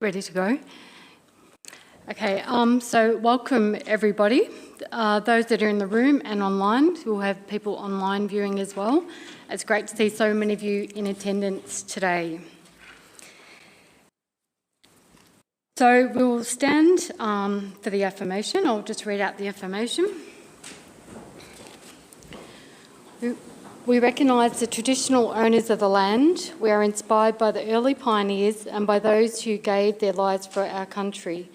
ready to go. Okay, so welcome everybody. Those that are in the room and online, we'll have people online viewing as well. It's great to see so many of you in attendance today. So we'll stand for the affirmation. I'll just read out the affirmation. We recognise the traditional owners of the land. We are inspired by the early pioneers and by those who gave their lives for our country.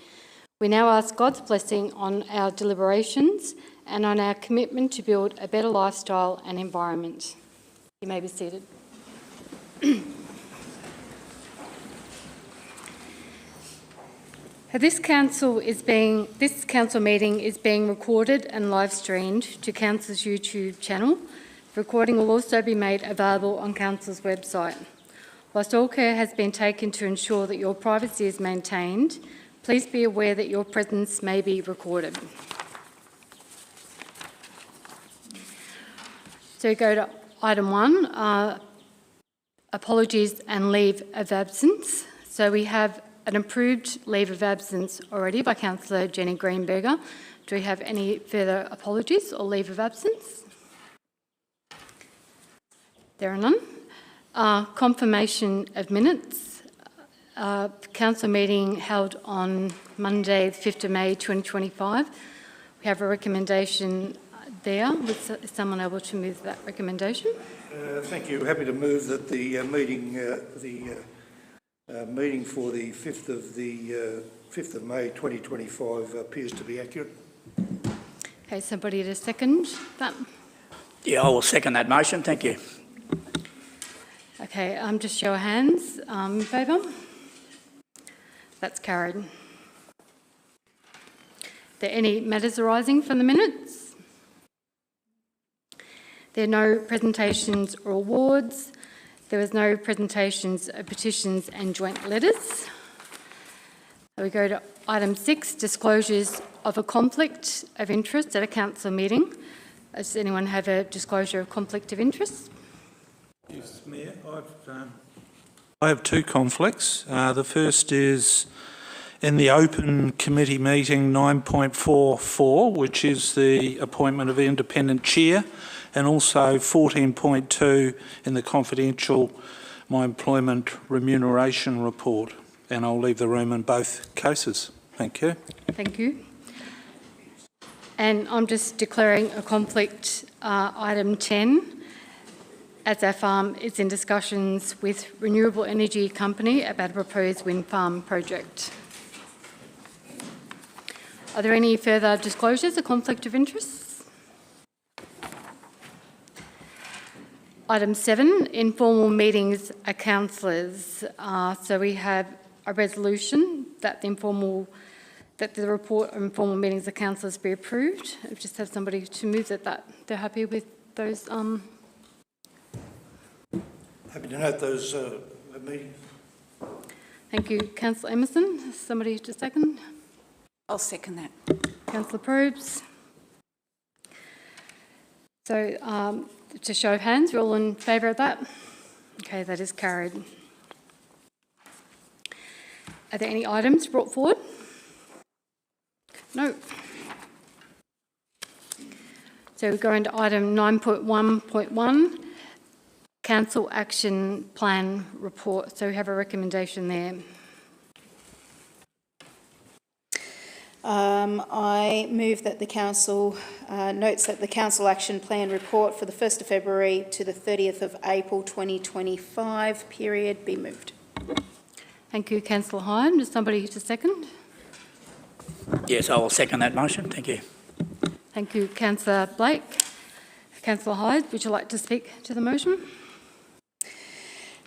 We now ask God's blessing on our deliberations and on our commitment to build a better lifestyle and environment. You may be seated. This council meeting is being recorded and live streamed to Council's YouTube channel. The recording will also be made available on Council's website. Whilst all care has been taken to ensure that your privacy is maintained, please be aware that your presence may be recorded. So go to item 1, apologies and leave of absence. So we have an approved leave of absence already by Councillor Jenny Greenberger. Do we have any further apologies or leave of absence? There are none. Confirmation of minutes. Council meeting held on Monday, the 5th of May 2025. We have a recommendation there. Is someone able to move that recommendation? Thank you. Happy to move that the meeting for the 5th of May 2025 appears to be accurate. Okay, somebody to second that? Yeah, I will second that motion. Thank you. Okay, just show of hands. In favour? That's carried. Are there any matters arising from the minutes? There are no presentations or awards. There was no presentations of petitions and joint letters. So we go to item 6, disclosures of a conflict of interest at a council meeting. Does anyone have a disclosure of conflict of interest? Yes, Mayor. I have two conflicts. The first is in the open committee meeting 9.44, which is the appointment of independent chair, and also 14.2 in the confidential my employment remuneration report. And I'll leave the room in both cases. Thank you. Thank you. And I'm just declaring a conflict, item 10, as our farm is in discussions with renewable energy company about a proposed wind farm project. Are there any further disclosures of conflict of interest? Item 7, informal meetings of councillors. So we have a resolution that the report of informal meetings of councillors be approved. I just have somebody to move that they're happy with those. Happy to note those meetings. Thank you. Councillor Emerson, somebody to second? I'll second that. Councillor Probes. So to show of hands, we're all in favour of that? Okay, that is carried. Are there any items brought forward? No. So we go into item 9.1.1, Council Action Plan Report. So we have a recommendation there. I move that the Council notes that the Council Action Plan Report for the 1st of February to the 30th of April 2025 period be moved. Thank you, Councillor Hyde. Does somebody to second? Yes, I will second that motion. Thank you. Thank you, Councillor Blake. Councillor Hyde, would you like to speak to the motion?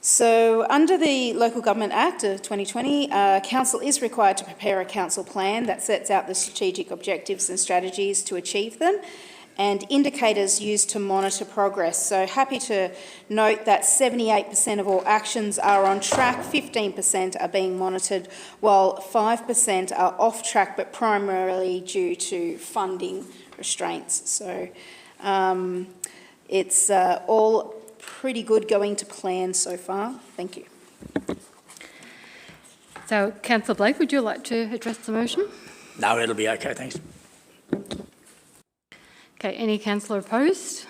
So, under the Local Government Act of 2020, Council is required to prepare a council plan that sets out the strategic objectives and strategies to achieve them and indicators used to monitor progress. So, happy to note that 78% of all actions are on track, 15% are being monitored, while 5% are off track, but primarily due to funding restraints. So, it's all pretty good going to plan so far. Thank you. So, Councillor Blake, would you like to address the motion? No, it'll be okay, thanks. Okay, any councillor opposed?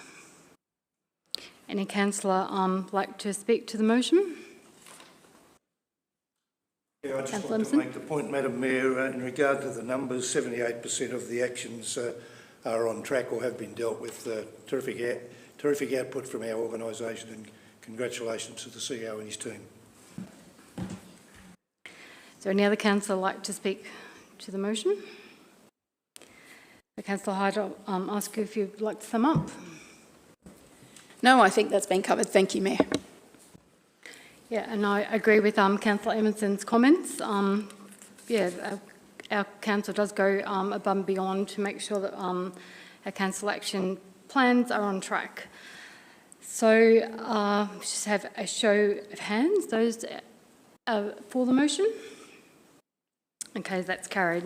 Any councillor like to speak to the motion? Yeah, I just Councillor want to Emerson? make the point, Madam Mayor, in regard to the numbers, 78% of the actions are on track or have been dealt with. Terrific output from our organisation, and congratulations to the CEO and his team. Is there any other councillor like to speak to the motion? Councillor Hyde, I'll ask you if you'd like to sum up. No, I think that's been covered. Thank you, Mayor. Yeah, and I agree with Councillor Emerson's comments. Our council does go above and beyond to make sure that our council action plans are on track. So just have a show of hands. Those for the motion? Okay, that's carried.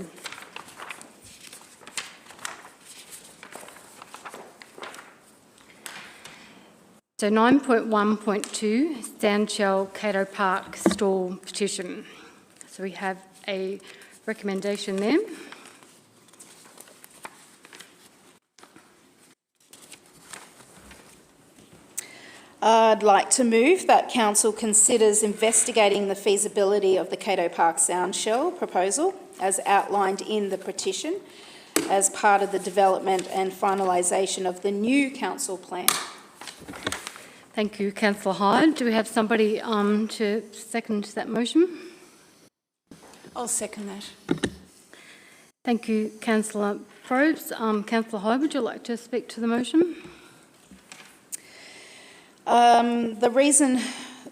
So 9.1.2, Stanshell Cato Park stall petition. So we have a recommendation there. I'd like to move that Council considers investigating the feasibility of the Cato Park Soundshell proposal as outlined in the petition as part of the development and finalisation of the new council plan. Thank you, Councillor Hyde. Do we have somebody to second that motion? I'll second that. Thank you, Councillor Probes. Councillor Hyde, would you like to speak to the motion? The reason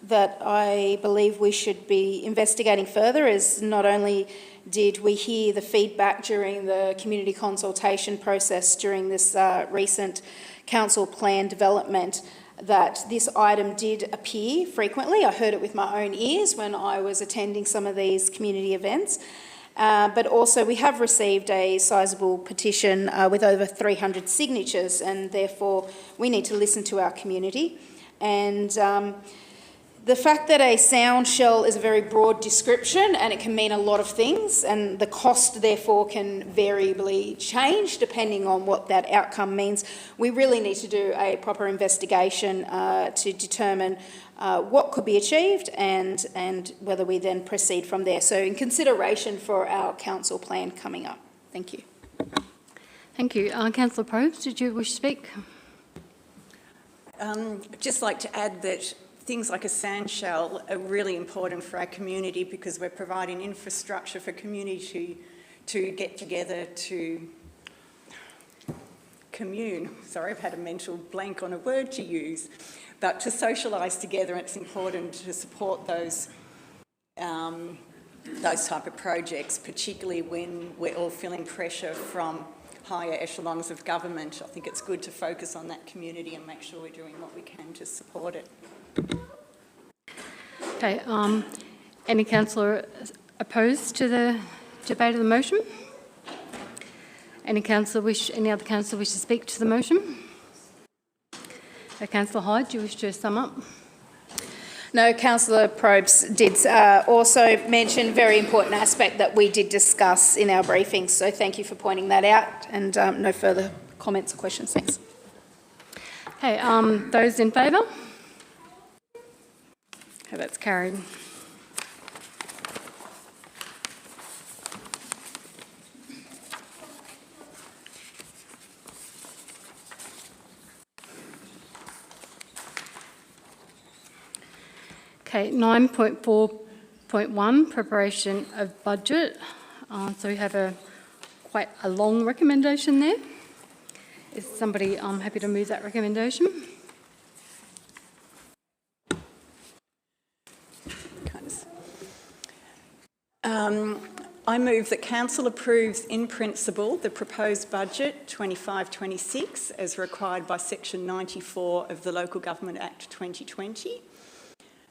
that I believe we should be investigating further is not only did we hear the feedback during the community consultation process during this recent council plan development that this item did appear frequently. I heard it with my own ears when I was attending some of these community events. But also we have received a sizable petition with over 300 signatures, and therefore we need to listen to our community. And the fact that a sound shell is a very broad description and it can mean a lot of things, and the cost therefore can variably change depending on what that outcome means, we really need to do a proper investigation to determine what could be achieved and whether we then proceed from there. So in consideration for our council plan coming up. Thank you. Thank you. Councillor Probes, did you wish to speak? I'd just like to add that things like a sand shell are really important for our community because we're providing infrastructure for community to get together to commune. Sorry, I've had a mental blank on a word to use, but to socialise together. It's important to support those type of projects, particularly when we're all feeling pressure from higher echelons of government. I think it's good to focus on that community and make sure we're doing what we can to support it. Okay. Any councillor opposed to the debate of the motion? Any other councillor wish to speak to the motion? Councillor Hyde, do you wish to sum up? No, Councillor Probes did also mention a very important aspect that we did discuss in our briefings, so thank you for pointing that out, and no further comments or questions. Thanks. Okay, those in favour? Okay, that's carried. Okay, 9.4.1, preparation of budget. So we have quite a long recommendation there. Is somebody happy to move that recommendation? I move that Council approves in principle the proposed budget 25-26 as required by Section 94 of the Local Government Act 2020.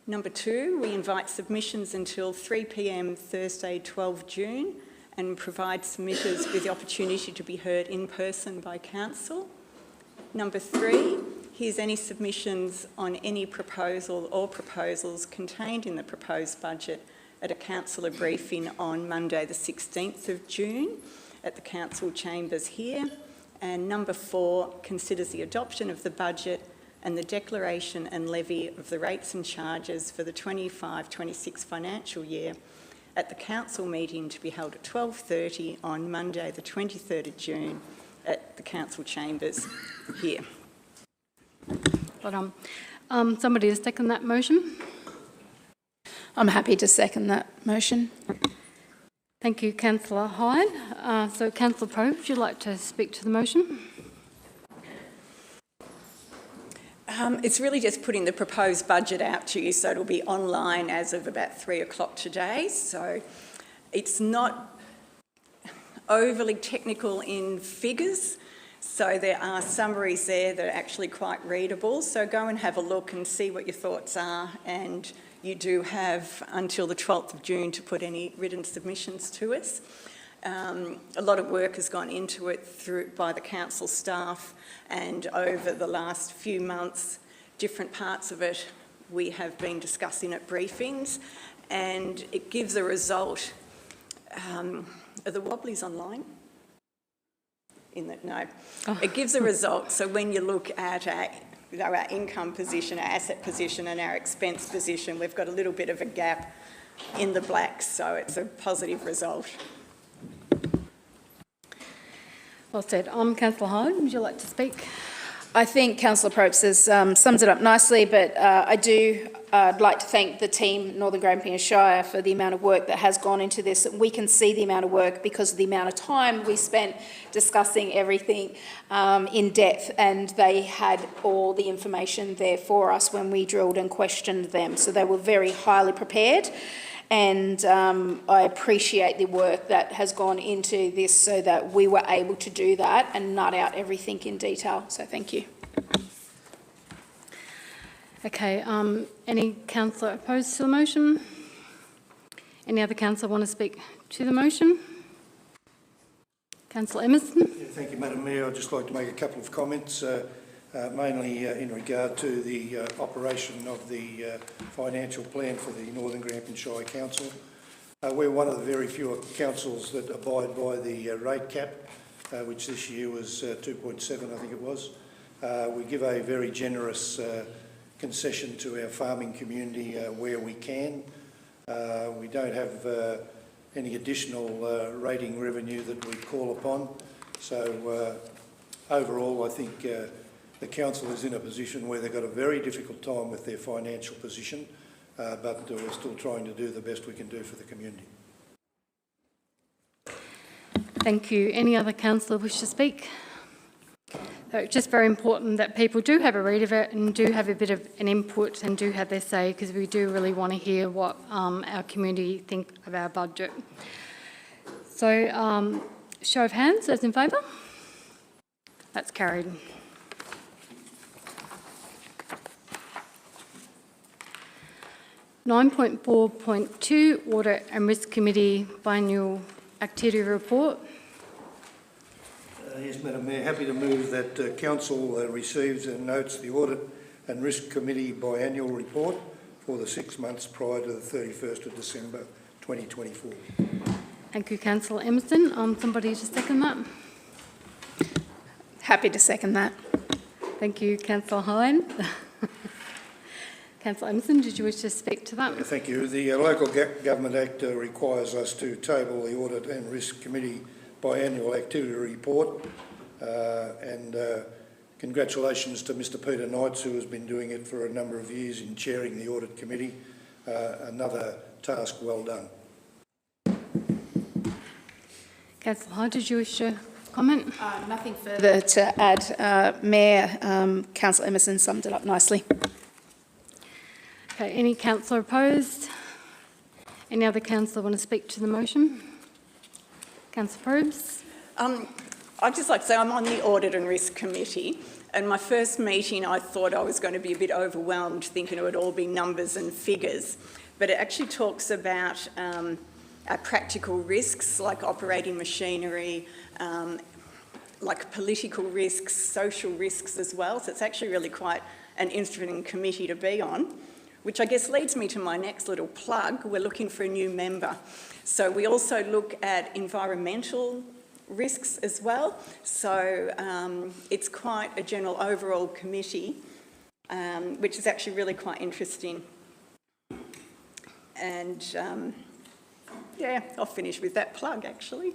Number 2, we invite submissions until 3 p.m. Thursday 12 June and provide submitters with the opportunity to be heard in person by Council. Number 3, here's any submissions on any proposal or proposals contained in the proposed budget at a councillor briefing on Monday the 16th of June at the council chambers here. And number 4 considers the adoption of the budget and the declaration and levy of the rates and charges for the 25-26 financial year at the council meeting to be held at 12:30 on Monday the 23rd of June at the council chambers here. But somebody to second that motion? I'm happy to second that motion. Thank you, Councillor Hyde. So, Councillor Pope, would you like to speak to the motion? It's really just putting the proposed budget out to you, so it'll be online as of about 3 o'clock today. So it's not overly technical in figures. So there are summaries there that are actually quite readable. So go and have a look and see what your thoughts are. And you do have until the 12th of June to put any written submissions to us. A lot of work has gone into it by the council staff, and over the last few months, different parts of it we have been discussing at briefings, and it gives a result. Are the Wobblies online? No. Oh. It gives a result. So when you look at our income position, our asset position and our expense position, we've got a little bit of a gap in the black, so it's a positive result. Well said. Councillor Hyde, would you like to speak? I think Councillor Probst has sums it up nicely, but I'd like to thank the team, Northern Grampians Shire, for the amount of work that has gone into this. We can see the amount of work because of the amount of time we spent discussing everything in depth, and they had all the information there for us when we drilled and questioned them. So they were very highly prepared. And I appreciate the work that has gone into this so that we were able to do that and nut out everything in detail. So thank you. Okay, any councillor opposed to the motion? Any other councillor want to speak to the motion? Councillor Emerson? Yeah, thank you, Madam Mayor. I'd just like to make a couple of comments, mainly in regard to the operation of the financial plan for the Northern Grampians Shire Council. We're one of the very few councils that abide by the rate cap, which this year was 2.7, I think it was. We give a very generous concession to our farming community where we can. We don't have any additional rating revenue that we call upon. So overall, I think the council is in a position where they've got a very difficult time with their financial position, but we're still trying to do the best we can do for the community. Thank you. Any other councillor wish to speak? So it's just very important that people do have a read of it and do have a bit of an input and do have their say, because we do really want to hear what our community think of our budget. So, show of hands, those in favour? That's carried. (9.4.2) Audit and Risk Committee Biannual Activity Report. Yes, Madam Mayor, happy to move that Council receives and notes the Audit and Risk Committee biannual report for the 6 months prior to the 31st of December 2024. Thank you, Councillor Emerson. Somebody to second that? Happy to second that. Thank you, Councillor Hyde. Councillor Emerson, did you wish to speak to that? Yeah, thank you. The Local Government Act requires us to table the Audit and Risk Committee biannual activity report, and congratulations to Mr Peter Knights, who has been doing it for a number of years in chairing the Audit Committee. Another task well done. Councillor Hyde, did you wish to comment? Nothing further to add. Mayor, Councillor Emerson summed it up nicely. Okay, any councillor opposed? Any other councillor want to speak to the motion? Councillor Probst? I'd just like to say I'm on the Audit and Risk Committee, and my first meeting I thought I was going to be a bit overwhelmed thinking it would all be numbers and figures, but it actually talks about our practical risks like operating machinery, like political risks, social risks as well, so it's actually really quite an interesting committee to be on. which I guess leads me to my next little plug. We're looking for a new member. So we also look at environmental risks as well. So it's quite a general overall committee, which is actually really quite interesting. And yeah, I'll finish with that plug actually.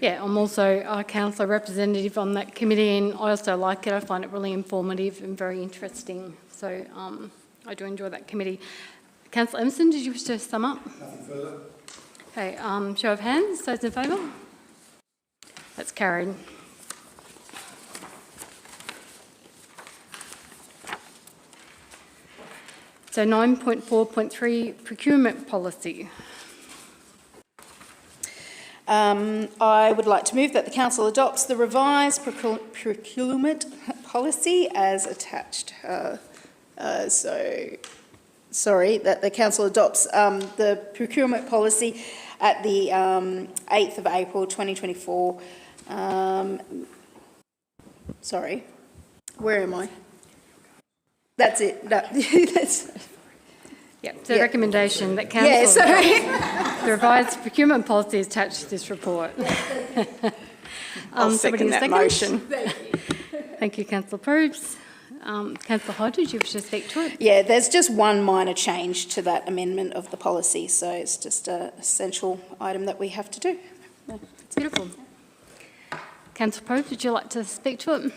Yeah, I'm also a councillor representative on that committee, and I also like it. I find it really informative and very interesting. So I do enjoy that committee. Councillor Emerson, did you wish to sum up? Nothing further. Okay, show of hands, those in favour? That's carried. So 9.4.3, procurement policy. I would like to move that the council adopts the revised procurement policy as attached. That the council adopts the procurement policy at the 8th of April 2024. Sorry, where am I? That's it. No, that's. Yep, so recommendation that council the revised procurement policy is attached to this report. I'll second that motion. Thank you, Councillor Probes. Councillor Hodge, did you wish to speak to it? Yeah, there's just one minor change to that amendment of the policy, so it's just an essential item that we have to do. Beautiful. Councillor Probes, would you like to speak to it?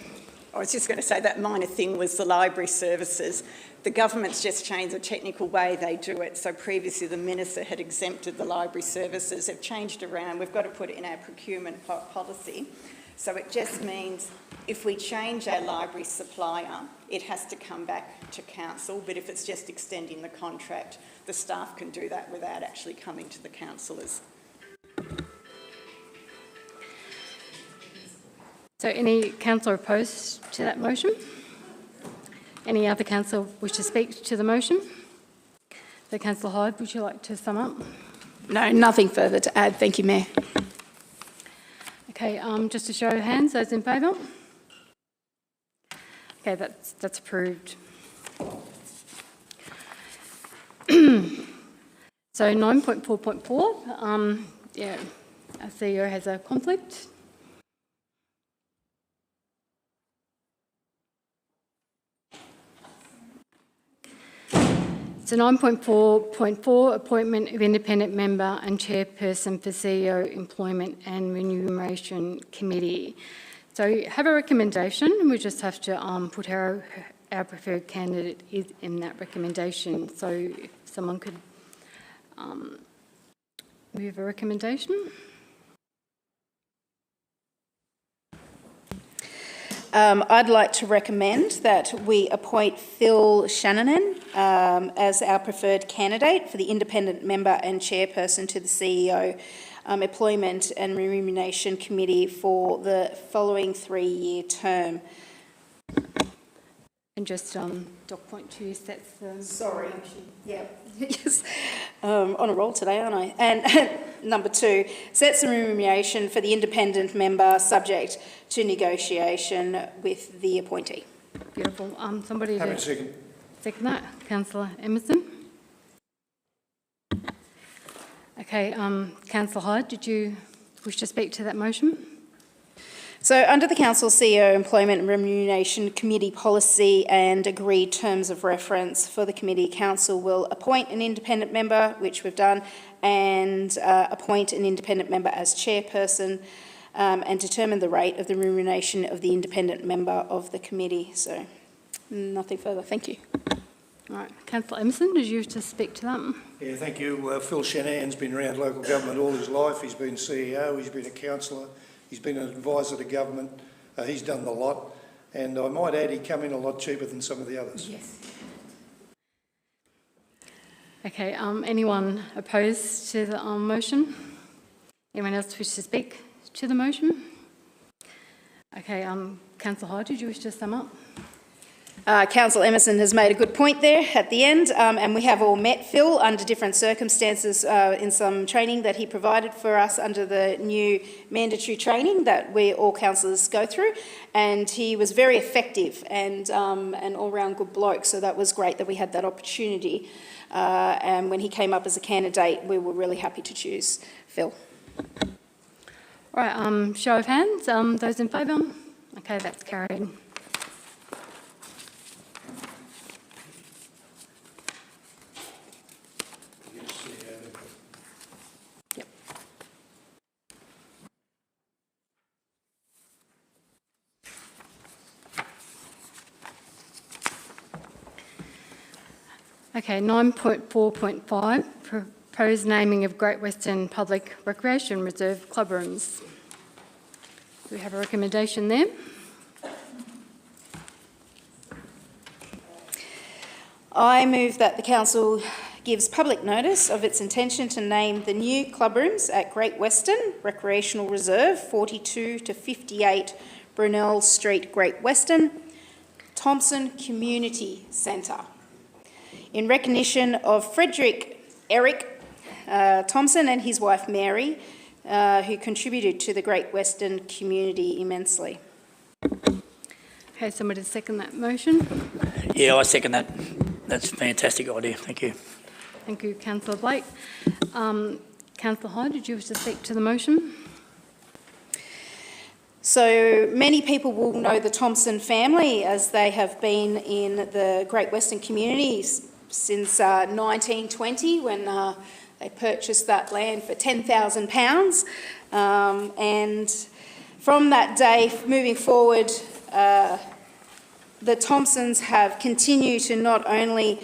I was just going to say that minor thing was the library services. The government's just changed the technical way they do it. So previously the minister had exempted the library services. They've changed around. We've got to put it in our procurement policy. So it just means if we change our library supplier, it has to come back to council. But if it's just extending the contract, the staff can do that without actually coming to the councillors. So any councillor opposed to that motion? Any other councillor wish to speak to the motion? So Councillor Hyde, would you like to sum up? No, nothing further to add. Thank you, Mayor. Okay, just a show of hands, those in favour? Okay, that's approved. So 9.4.4, yeah, our CEO has a conflict. So 9.4.4, appointment of independent member and chairperson for CEO Employment and Remuneration Committee. So have a recommendation, and we just have to put our preferred candidate is in that recommendation. So if someone could move a recommendation. I'd like to recommend that we appoint Phil Shannon as our preferred candidate for the independent member and chairperson to the CEO Employment and Remuneration Committee for the following 3-year term. And just doc point 2 sets the... Sorry. Yeah. Yes. On a roll today, aren't I? And number 2, sets the remuneration for the independent member subject to negotiation with the appointee. Beautiful. Somebody Happy to to second. second that. Councillor Emerson. Okay, Councillor Hyde, did you wish to speak to that motion? So under the Council CEO Employment and Remuneration Committee policy and agreed terms of reference for the committee, Council will appoint an independent member, which we've done, and appoint an independent member as chairperson and determine the rate of the remuneration of the independent member of the committee. So nothing further. Thank you. All right. Councillor Emerson, did you wish to speak to that? Yeah, thank you. Phil Shanahan's been around local government all his life. He's been CEO, he's been a councillor, he's been an advisor to government. He's done the lot. And I might add, he come in a lot cheaper than some of the others. Yes. Okay, anyone opposed to the motion? Anyone else wish to speak to the motion? Okay, Councillor Hyde, did you wish to sum up? Councillor Emerson has made a good point there at the end, and we have all met Phil under different circumstances in some training that he provided for us under the new mandatory training that we all councillors go through, and he was very effective and an all-round good bloke, so that was great that we had that opportunity. And when he came up as a candidate, we were really happy to choose Phil. All right, show of hands. Those in favour? Okay, that's carried. Yep. Okay, 9.4.5, proposed naming of Great Western Public Recreation Reserve club rooms. Do we have a recommendation there? I move that the council gives public notice of its intention to name the new club rooms at Great Western Recreational Reserve, 42 to 58 Brunel Street, Great Western, Thompson Community Centre, in recognition of Eric Thompson and his wife Mary, who contributed to the Great Western community immensely. Okay, somebody second that motion. Yeah, I second that. That's a fantastic idea. Thank you. Thank you, Councillor Blake. Councillor Hyde, did you wish to speak to the motion? So many people will know the Thompson family as they have been in the Great Western community since 1920 when they purchased that land for £10,000. And from that day moving forward, the Thompsons have continued to not only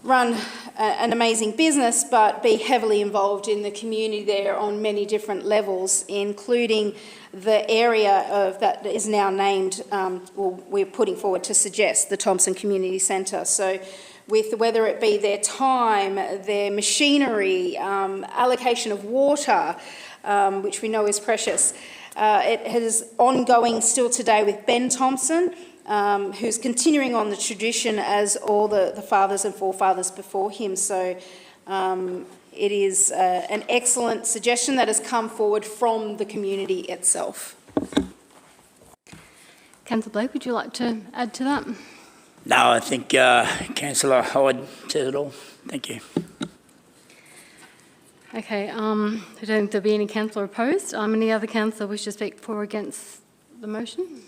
run an amazing business but be heavily involved in the community there on many different levels, including the area of that is now named, we're putting forward to suggest the Thompson Community Centre. So with whether it be their time, their machinery, allocation of water, which we know is precious. It is ongoing still today with Ben Thompson, who's continuing on the tradition as all the fathers and forefathers before him. So it is an excellent suggestion that has come forward from the community itself. Councillor Blake, would you like to add to that? No, I think Councillor Hyde says it all. Thank you. Okay, I don't think there'll be any councillor opposed. Any other councillor wish to speak for or against the motion?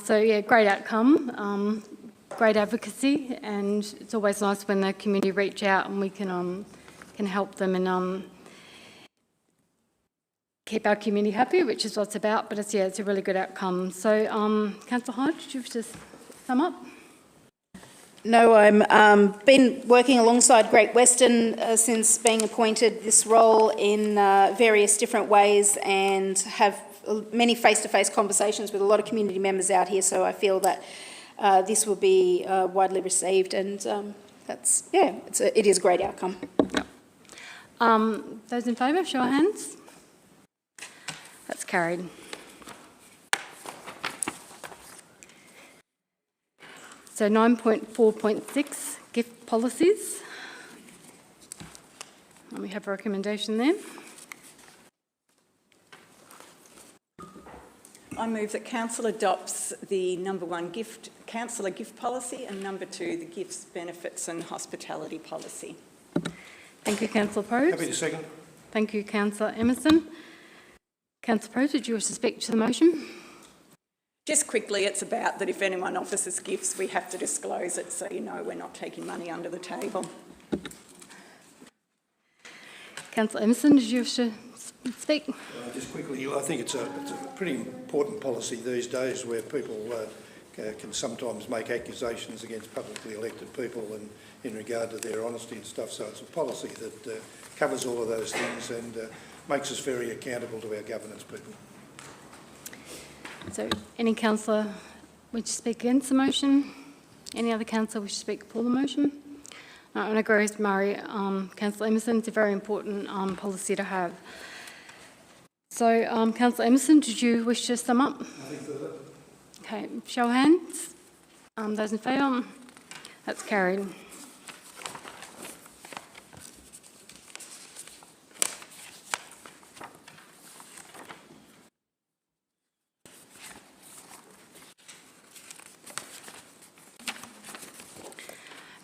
So yeah, great outcome, great advocacy, and it's always nice when the community reach out and we can help them and keep our community happy, which is what it's about. But it's a really good outcome. So, Councillor Hyde, did you wish to sum up? No, I'm been working alongside Great Western since being appointed this role in various different ways, and have many face-to-face conversations with a lot of community members out here. So I feel that this will be widely received, and it is a great outcome. Those in favour, show of hands. That's carried. So 9.4.6, gift policies. And we have a recommendation there. I move that Council adopts the number 1 councillor gift policy, and number 2 the gifts, benefits and hospitality policy. Thank you, Councillor Probst. Happy to second. Thank you, Councillor Emerson. Councillor Probst, did you wish to speak to the motion? Just quickly, it's about that if anyone offers us gifts, we have to disclose it so you know we're not taking money under the table. Councillor Emerson, did you wish to speak? Just quickly, I think it's a pretty important policy these days where people can sometimes make accusations against publicly elected people and in regard to their honesty and stuff. So it's a policy that covers all of those things and makes us very accountable to our governance people. So any councillor wish to speak against the motion? Any other councillor wish to speak for the motion? And I agree with Murray, Councillor Emerson, it's a very important policy to have. So, Councillor Emerson, did you wish to sum up? I think that's it. Okay, show of hands. Those in favour? That's carried.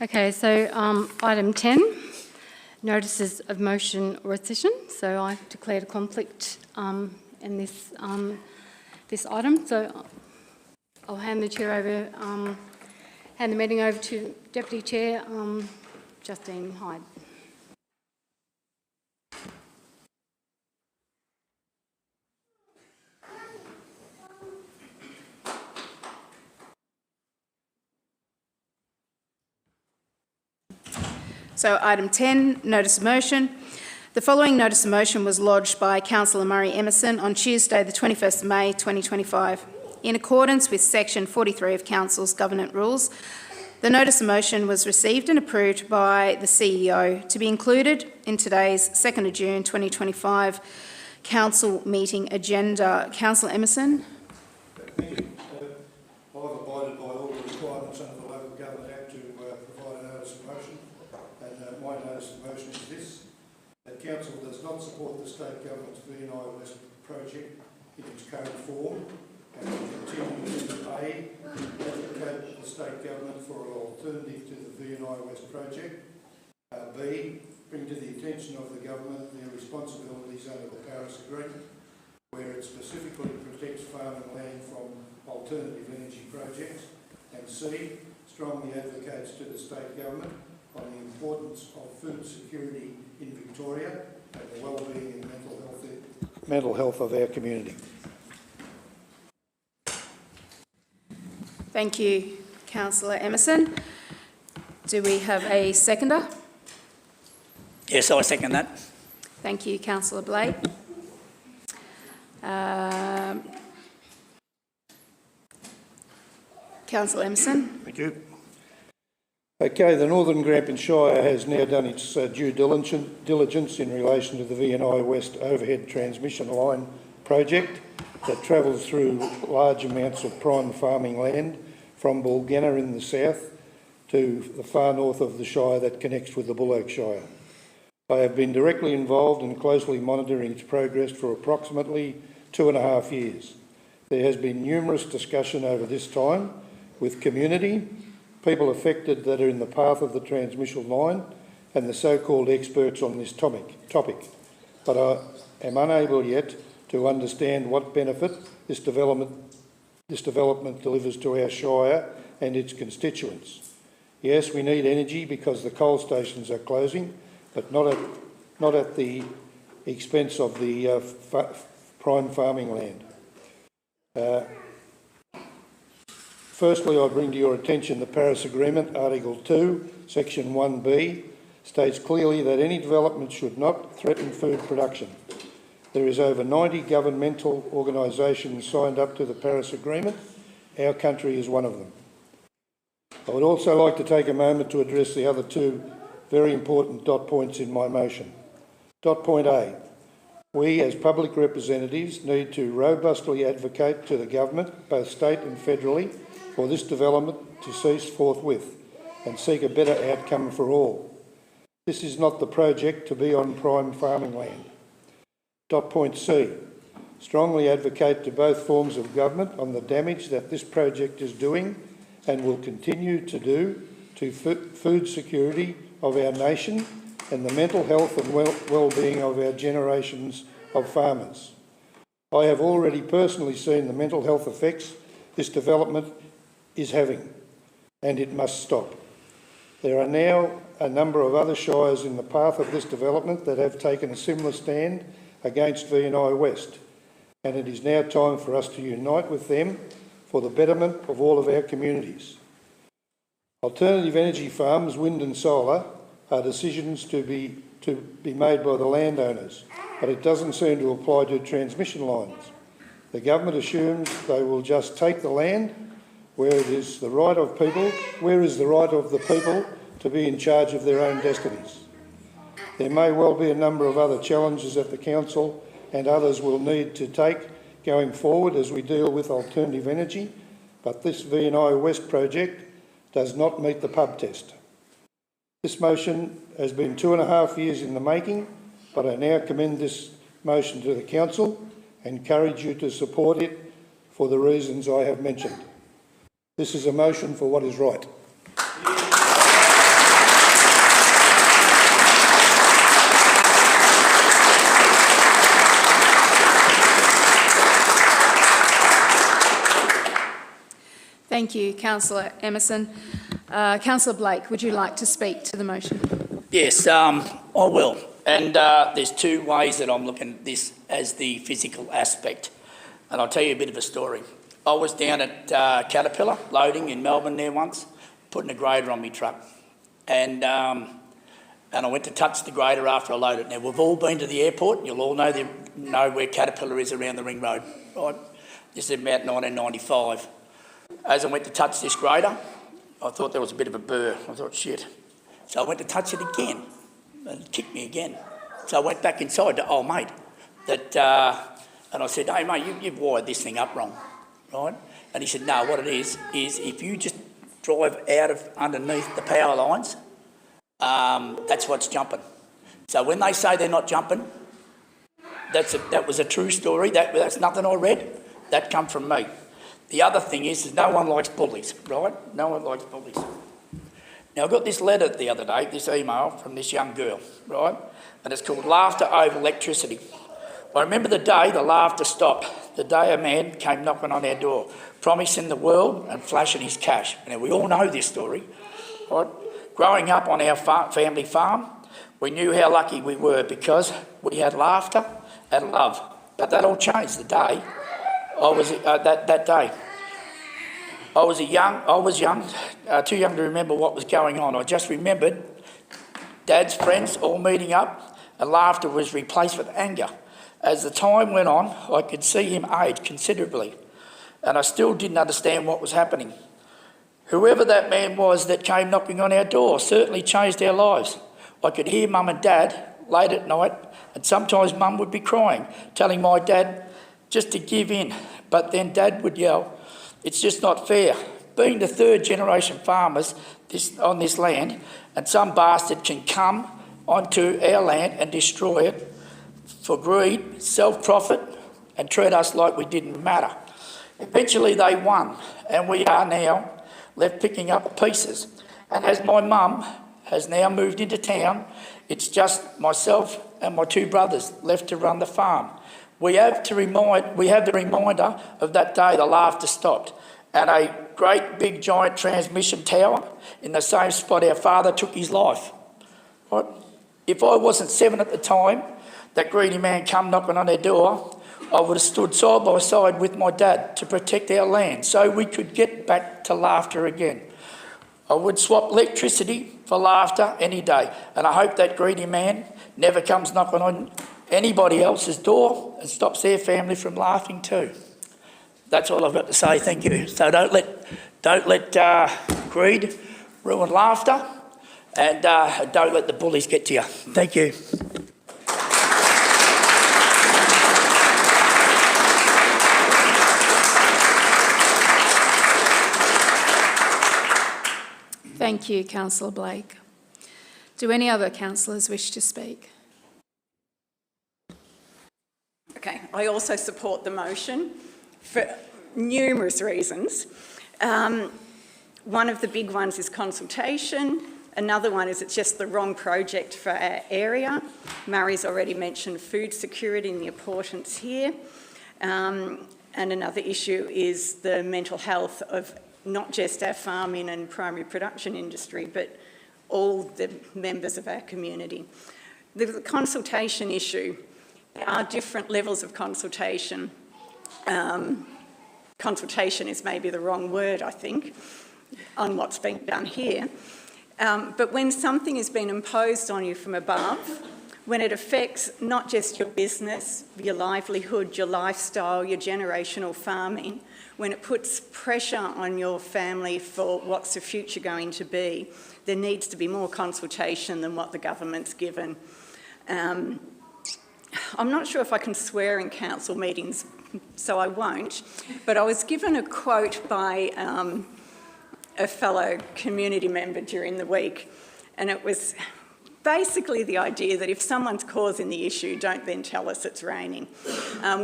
Okay, so item 10, notices of motion or rescission. So I declared a conflict in this item. So I'll hand the chair over, hand the meeting over to Deputy Chair Justine Hyde. So item 10, notice of motion. The following notice of motion was lodged by Councillor Murray Emerson on Tuesday the 21st of May 2025. In accordance with section 43 of Council's Government Rules, the notice of motion was received and approved by the CEO to be included in today's 2nd of June 2025 Council meeting agenda. Councillor Emerson. Thank you. I've abided by all the requirements under the Local Government Act to provide a notice of motion, and my notice of motion is this: that Council does not support the State Government's VNI West project in its current form, and will continue to advocate the State Government for an alternative to the VNI West project. B, bring to the attention of the Government their responsibilities under the Paris Agreement, where it specifically protects farm and land from alternative energy projects. And C, strongly advocates to the State Government on the importance of food security in Victoria and the well-being and mental health of our community. Thank you, Councillor Emerson. Do we have a seconder? Yes, I second that. Thank you, Councillor Blake. Councillor Emerson. Thank you. Okay, the Northern Grampians Shire has now done its due diligence in relation to the VNI West overhead transmission line project that travels through large amounts of prime farming land from Bulgana in the south to the far north of the Shire that connects with the Bullocks Shire. I have been directly involved in closely monitoring its progress for approximately 2.5 years. There has been numerous discussion over this time with community, people affected that are in the path of the transmission line, and the so-called experts on this topic. But I am unable yet to understand what benefit this development delivers to our Shire and its constituents. Yes, we need energy because the coal stations are closing, but not at the expense of the prime farming land. Firstly, I bring to your attention the Paris Agreement, Article 2, Section 1B, states clearly that any development should not threaten food production. There is over 90 governmental organisations signed up to the Paris Agreement. Our country is one of them. I would also like to take a moment to address the other two very important dot points in my motion. Dot point A. We as public representatives need to robustly advocate to the government, both state and federally, for this development to cease forthwith and seek a better outcome for all. This is not the project to be on prime farming land. Dot point C. Strongly advocate to both forms of government on the damage that this project is doing and will continue to do to food security of our nation and the mental health and well-being of our generations of farmers. I have already personally seen the mental health effects this development is having, and it must stop. There are now a number of other shires in the path of this development that have taken a similar stand against VNI West, and it is now time for us to unite with them for the betterment of all of our communities. Alternative energy farms, wind and solar, are decisions to be made by the landowners, but it doesn't seem to apply to transmission lines. The government assumes they will just take the land where it is the right of people, where is the right of the people to be in charge of their own destinies. There may well be a number of other challenges that the Council and others will need to take going forward as we deal with alternative energy, but this V&I West project does not meet the pub test. This motion has been 2.5 years in the making, but I now commend this motion to the Council and encourage you to support it for the reasons I have mentioned. This is a motion for what is right. Thank you, Councillor Emerson. Councillor Blake, would you like to speak to the motion? Yes, I will. And there's two ways that I'm looking at this as the physical aspect. And I'll tell you a bit of a story. I was down at Caterpillar, loading in Melbourne there once, putting a grader on my truck. And I went to touch the grader after I loaded it. Now, we've all been to the airport. You'll all know where Caterpillar is around the ring road, right? This is about 1995. As I went to touch this grader, I thought there was a bit of a burr. I thought, shit. So I went to touch it again, and it kicked me again. So I went back inside to old mate, and I said, hey mate, you've wired this thing up wrong, right? And he said, no, what it is if you just drive out of underneath the power lines, that's what's jumping. So when they say they're not jumping, that was a true story. That's nothing I read. That come from me. The other thing is no one likes bullies, right? No one likes bullies. Now, I got this letter the other day, this email from this young girl, right? And it's called Laughter Over Electricity. I remember the day the laughter stopped, the day a man came knocking on our door, promising the world and flashing his cash. Now, we all know this story, right? Growing up on our family farm, we knew how lucky we were because we had laughter and love. But that all changed the day I was that day. I was young, too young to remember what was going on. I just remembered Dad's friends all meeting up, and laughter was replaced with anger. As the time went on, I could see him age considerably, and I still didn't understand what was happening. Whoever that man was that came knocking on our door certainly changed our lives. I could hear Mum and Dad late at night, and sometimes Mum would be crying, telling my dad just to give in, but then Dad would yell, it's just not fair. Being the third generation farmers on this land, and some bastard can come onto our land and destroy it for greed, self-profit, and treat us like we didn't matter. Eventually they won, and we are now left picking up pieces. And as my mum has now moved into town, it's just myself and my two brothers left to run the farm. We have the reminder of that day the laughter stopped, and a great big giant transmission tower in the same spot our father took his life. Right? If I wasn't 7 at the time, that greedy man come knocking on our door, I would have stood side by side with my dad to protect our land so we could get back to laughter again. I would swap electricity for laughter any day, and I hope that greedy man never comes knocking on anybody else's door and stops their family from laughing too. That's all I've got to say, thank you. So don't let greed ruin laughter, and don't let the bullies get to you. Thank you. Thank you, Councillor Blake. Do any other councillors wish to speak? Okay, I also support the motion for numerous reasons. One of the big ones is consultation. Another one is it's just the wrong project for our area. Murray's already mentioned food security and the importance here. And another issue is the mental health of not just our farming and primary production industry, but all the members of our community. The consultation issue, there are different levels of consultation. Consultation is maybe the wrong word, I think, on what's being done here. But when something has been imposed on you from above, when it affects not just your business, your livelihood, your lifestyle, your generational farming, when it puts pressure on your family for what's the future going to be, there needs to be more consultation than what the government's given. I'm not sure if I can swear in council meetings, so I won't, but I was given a quote by a fellow community member during the week, and it was basically the idea that if someone's causing the issue, don't then tell us it's raining,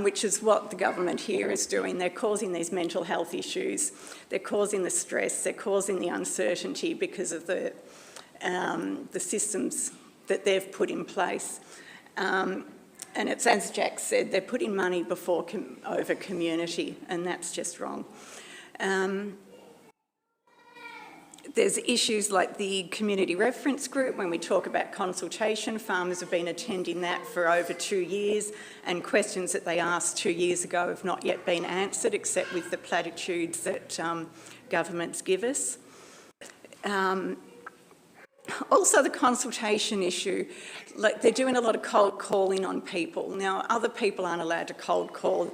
which is what the government here is doing. They're causing these mental health issues, they're causing the stress, they're causing the uncertainty because of the systems that they've put in place. And it's, as Jack said, they're putting money over community, and that's just wrong. There's issues like the community reference group. When we talk about consultation, farmers have been attending that for over 2 years, and questions that they asked 2 years ago have not yet been answered, except with the platitudes that governments give us. Also, the consultation issue, like they're doing a lot of cold calling on people. Now, other people aren't allowed to cold call,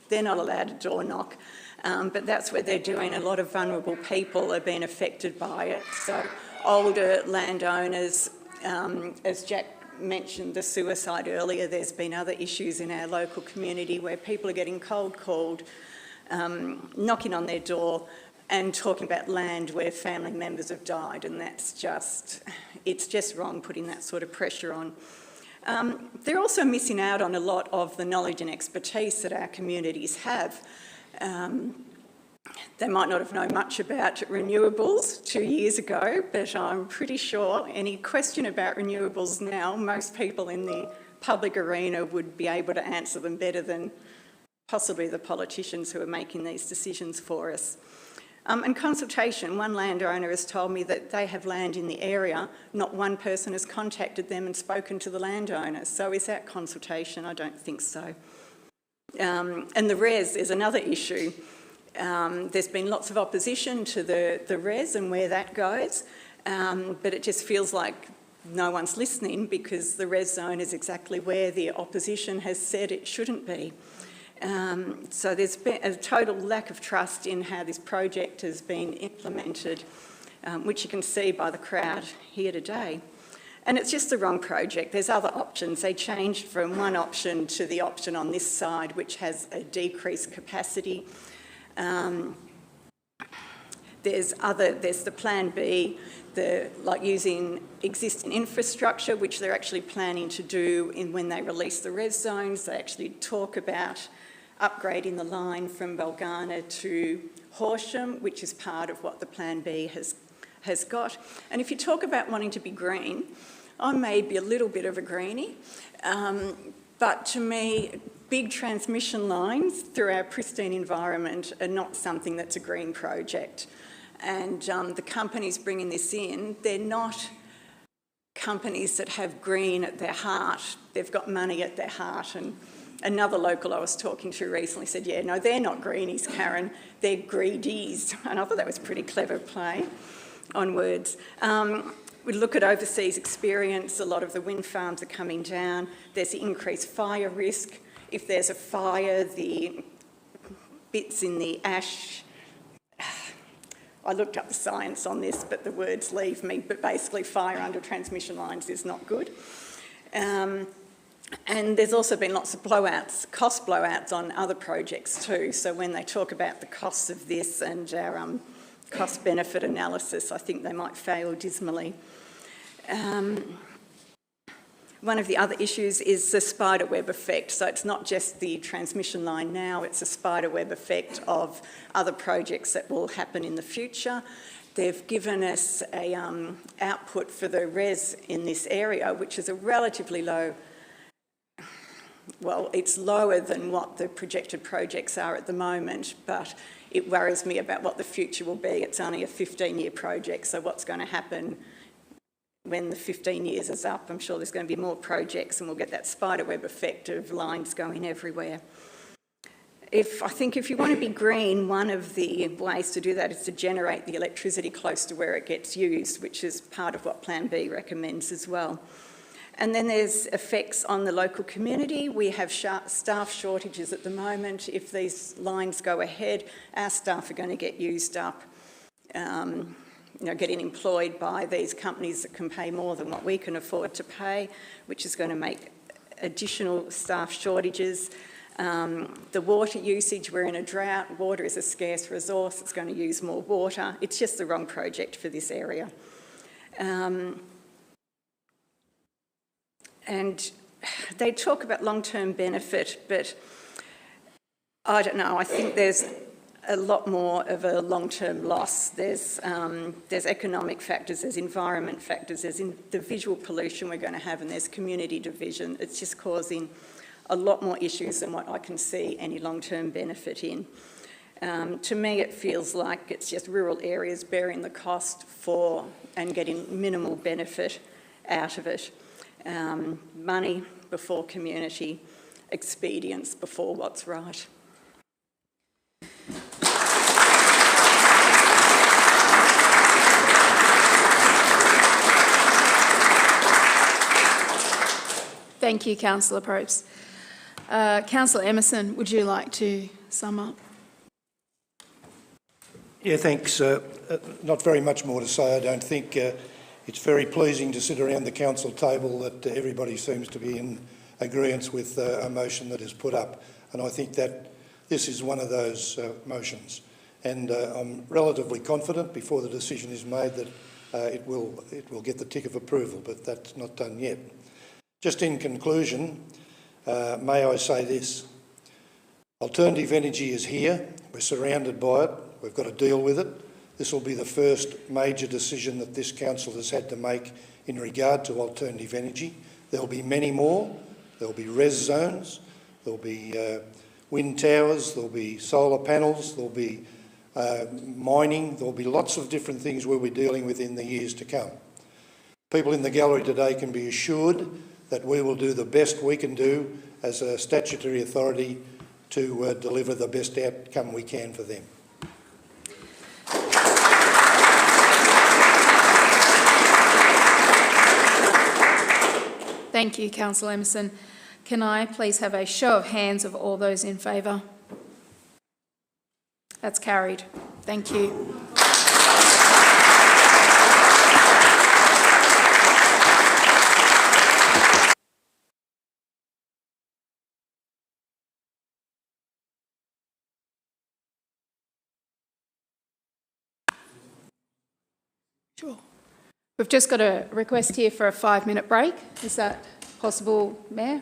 they're not allowed to door knock, but that's what they're doing. A lot of vulnerable people are being affected by it. So, older landowners, as Jack mentioned the suicide earlier, there's been other issues in our local community where people are getting cold called, knocking on their door, and talking about land where family members have died, and it's just wrong putting that sort of pressure on. They're also missing out on a lot of the knowledge and expertise that our communities have. They might not have known much about renewables 2 years ago, but I'm pretty sure any question about renewables now, most people in the public arena would be able to answer them better than possibly the politicians who are making these decisions for us. And consultation, one landowner has told me that they have land in the area, not one person has contacted them and spoken to the landowner. So is that consultation? I don't think so. And the RES is another issue. There's been lots of opposition to the RES and where that goes, but it just feels like no one's listening because the RES zone is exactly where the opposition has said it shouldn't be. So there's been a total lack of trust in how this project has been implemented, which you can see by the crowd here today. And it's just the wrong project. There's other options. They changed from one option to the option on this side, which has a decreased capacity. There's the plan B, like using existing infrastructure, which they're actually planning to do when they release the RES zones. They actually talk about upgrading the line from Balgana to Horsham, which is part of what the Plan B has got. And if you talk about wanting to be green, I may be a little bit of a greenie, but to me, big transmission lines through our pristine environment are not something that's a green project. And the companies bringing this in, they're not companies that have green at their heart. They've got money at their heart. And another local I was talking to recently said, yeah, no, they're not greenies, Karen, they're greedies. And I thought that was a pretty clever play on words. We look at overseas experience, a lot of the wind farms are coming down. There's the increased fire risk. If there's a fire, the bits in the ash, I looked up the science on this, but the words leave me. But basically, fire under transmission lines is not good. And there's also been lots of blowouts, cost blowouts on other projects too. So when they talk about the costs of this and our cost-benefit analysis, I think they might fail dismally. One of the other issues is the spiderweb effect. So it's not just the transmission line now, it's a spiderweb effect of other projects that will happen in the future. They've given us a output for the RES in this area, which is a relatively low, well, it's lower than what the projected projects are at the moment, but it worries me about what the future will be. It's only a 15-year project, so what's going to happen when the 15 years is up? I'm sure there's going to be more projects and we'll get that spiderweb effect of lines going everywhere. I think if you want to be green, one of the ways to do that is to generate the electricity close to where it gets used, which is part of what Plan B recommends as well. And then there's effects on the local community. We have staff shortages at the moment. If these lines go ahead, our staff are going to get used up, getting employed by these companies that can pay more than what we can afford to pay, which is going to make additional staff shortages. The water usage, we're in a drought, water is a scarce resource, it's going to use more water. It's just the wrong project for this area. And they talk about long-term benefit, but I don't know, I think there's a lot more of a long-term loss. There's economic factors, there's environment factors, there's the visual pollution we're going to have, and there's community division. It's just causing a lot more issues than what I can see any long-term benefit in. To me, it feels like it's just rural areas bearing the cost for and getting minimal benefit out of it. Money before community, expedience before what's right. Thank you, Councillor Probst. Councillor Emerson, would you like to sum up? Yeah, thanks. Not very much more to say. I don't think it's very pleasing to sit around the council table that everybody seems to be in agreement with a motion that is put up. And I think that this is one of those motions. And I'm relatively confident before the decision is made that it will get the tick of approval, but that's not done yet. Just in conclusion, may I say this. Alternative energy is here. We're surrounded by it. We've got to deal with it. This will be the first major decision that this council has had to make in regard to alternative energy. There'll be many more. There'll be res zones. There'll be wind towers. There'll be solar panels. There'll be mining. There'll be lots of different things we'll be dealing with in the years to come. People in the gallery today can be assured that we will do the best we can do as a statutory authority to deliver the best outcome we can for them. Thank you, Councillor Emerson. Can I please have a show of hands of all those in favour? That's carried. Thank you. Sure. We've just got a request here for a 5-minute break. Is that possible, Mayor?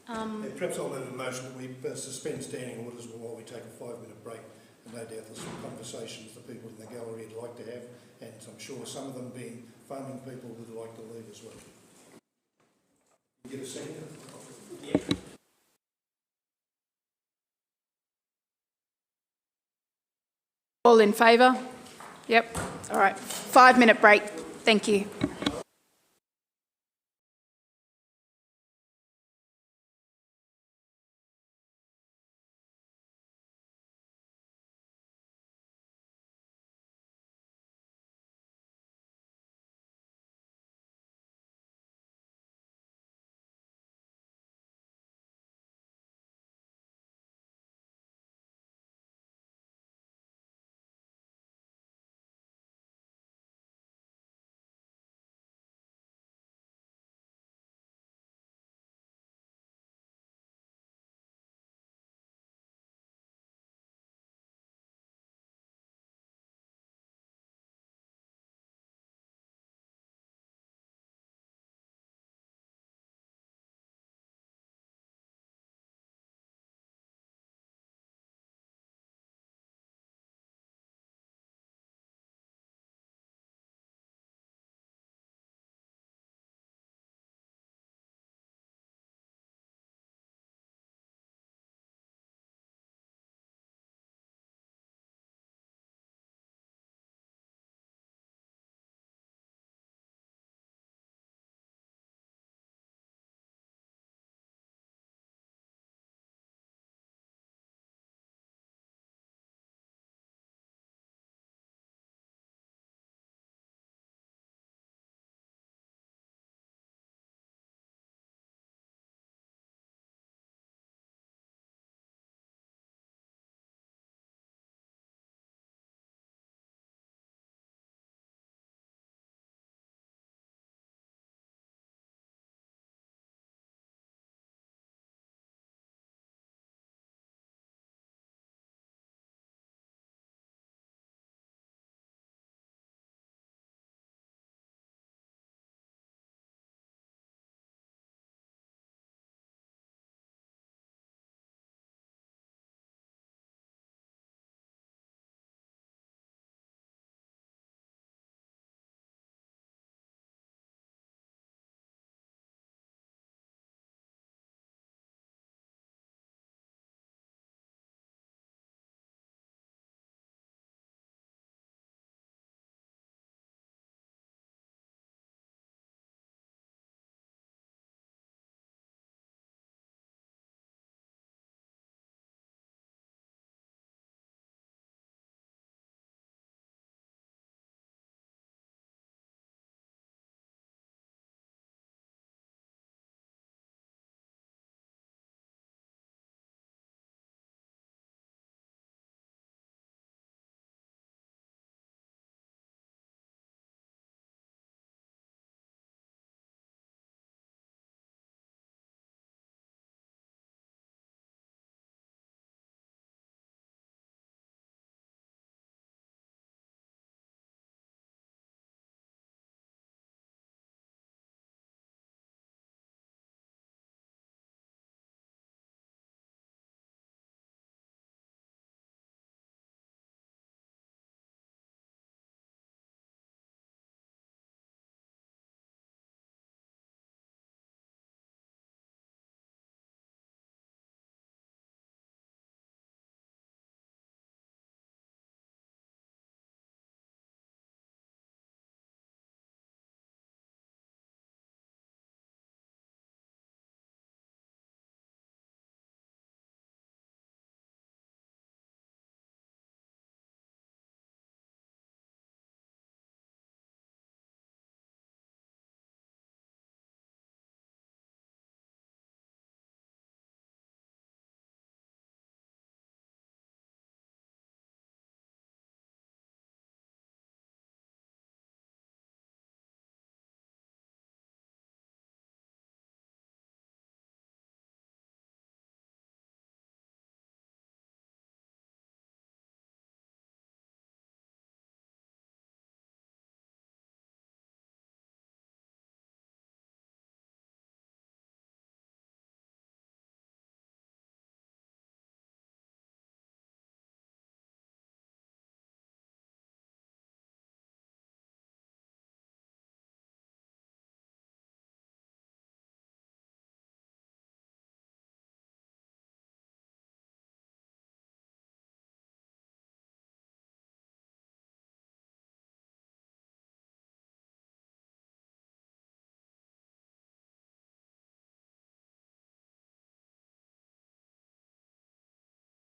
Perhaps I'll move a motion that we suspend standing orders while we take a 5-minute break. And no doubt there's some conversations the people in the gallery would like to have, and I'm sure some of them, being farming people, would like to leave as well. Get a second? Yeah. All in favour? Yep. All right. 5-minute break. Thank you.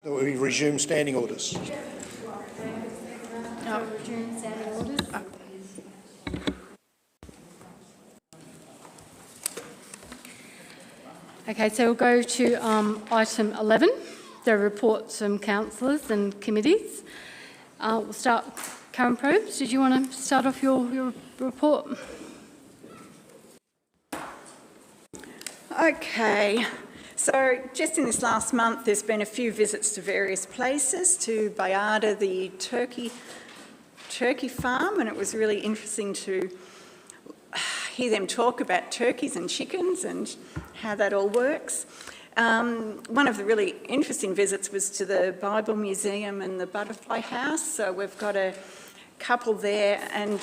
We resume standing orders. Okay, so we'll go to item 11, the reports from councillors and committees. We'll start. Karen Probst, did you want to start off your report? Okay, so just in this last month there's been a few visits to various places, to Bayada, the turkey farm, and it was really interesting to hear them talk about turkeys and chickens and how that all works. One of the really interesting visits was to the Bible Museum and the Butterfly House, so we've got a couple there, and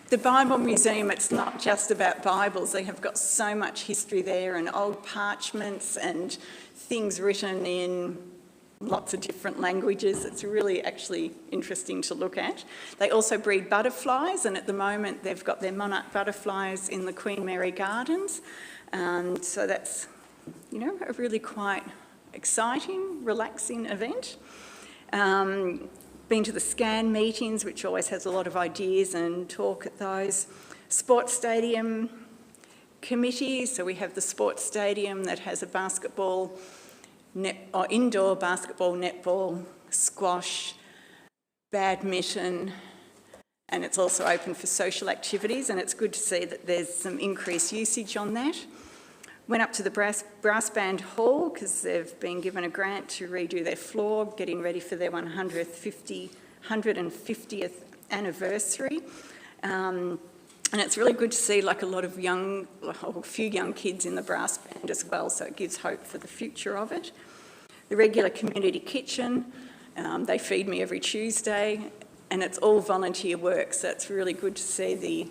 the Bible Museum, it's not just about Bibles. They have got so much history there, and old parchments and things written in lots of different languages. It's really actually interesting to look at. They also breed butterflies, and at the moment they've got their monarch butterflies in the Queen Mary Gardens. So that's, you know, a really quite exciting, relaxing event. Been to the SCAN meetings, which always has a lot of ideas and talk at those. Sports stadium committee, so we have the sports stadium that has a basketball, indoor basketball, netball, squash, badminton, and it's also open for social activities, and it's good to see that there's some increased usage on that. Went up to the brass band hall because they've been given a grant to redo their floor, getting ready for their 150th anniversary. And it's really good to see like a few young kids in the brass band as well, so it gives hope for the future of it. The regular community kitchen, they feed me every Tuesday, and it's all volunteer work, so it's really good to see the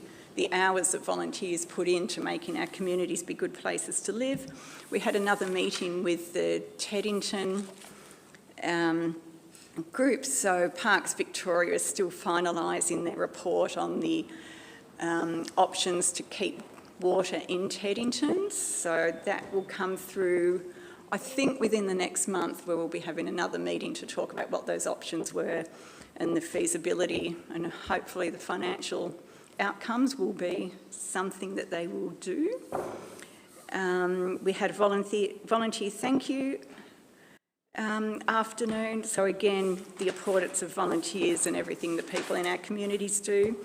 hours that volunteers put into making our communities be good places to live. We had another meeting with the Teddington group, so Parks Victoria is still finalising their report on the options to keep water in Teddington, so that will come through, I think, within the next month, where we'll be having another meeting to talk about what those options were and the feasibility, and hopefully the financial outcomes will be something that they will do. We had a volunteer thank you afternoon, so again, the importance of volunteers and everything that people in our communities do.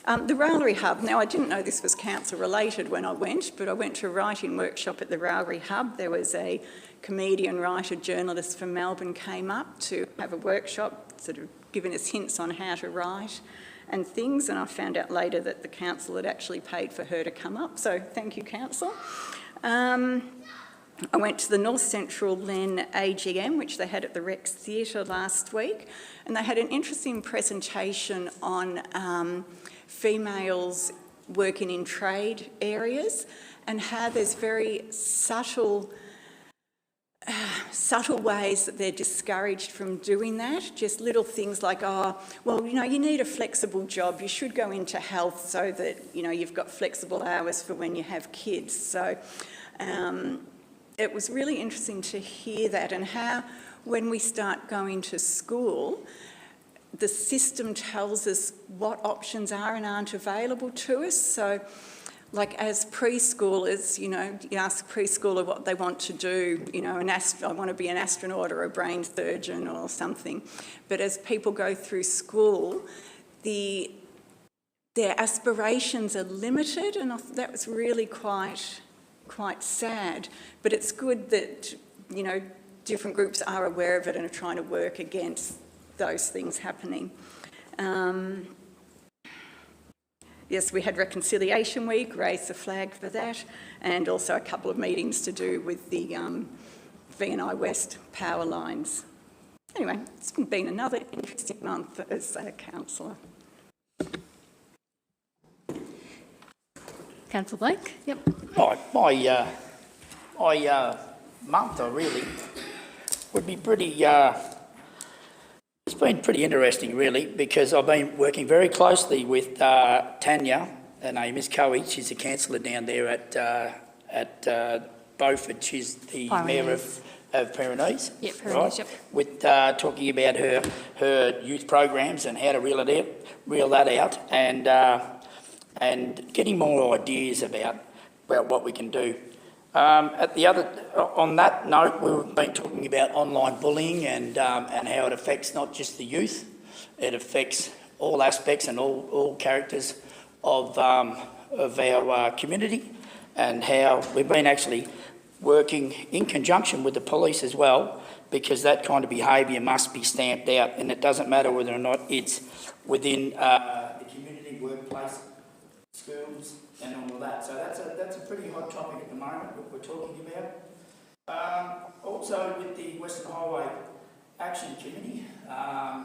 The Railway Hub, now I didn't know this was council related when I went, but I went to a writing workshop at the Railway Hub. There was a comedian, writer, journalist from Melbourne came up to have a workshop, sort of giving us hints on how to write and things, and I found out later that the council had actually paid for her to come up, so thank you, council. I went to the North Central Len AGM, which they had at the Rex Theatre last week, and they had an interesting presentation on females working in trade areas and how there's very subtle ways that they're discouraged from doing that, just little things like, oh, well, you know, you need a flexible job, you should go into health so that, you know, you've got flexible hours for when you have kids. So it was really interesting to hear that, and how when we start going to school, the system tells us what options are and aren't available to us. So like as preschoolers, you know, you ask a preschooler what they want to do, you know, I want to be an astronaut or a brain surgeon or something. But as people go through school, their aspirations are limited, and that was really quite sad. But it's good that, you know, different groups are aware of it and are trying to work against those things happening. Yes, we had Reconciliation Week, raised the flag for that, and also a couple of meetings to do with the V&I West power lines. Anyway, it's been another interesting month as a councillor. Councillor Blake? Yep. My month, I really would be pretty... It's been pretty interesting, really, because I've been working very closely with Tanya, her name is Coe. She's a councillor down there at Beaufort. She's the mayor of Pyrenees. Yeah, Pyrenees, yep. With talking about her youth programs and how to reel that out, and getting more ideas about what we can do. On that note, we've been talking about online bullying and how it affects not just the youth, it affects all aspects and all characters of our community, and how we've been actually working in conjunction with the police as well, because that kind of behaviour must be stamped out, and it doesn't matter whether or not it's within the community, workplace, schools, and all of that. So that's a pretty hot topic at the moment, what we're talking about. Also with the Western Highway Action Committee, I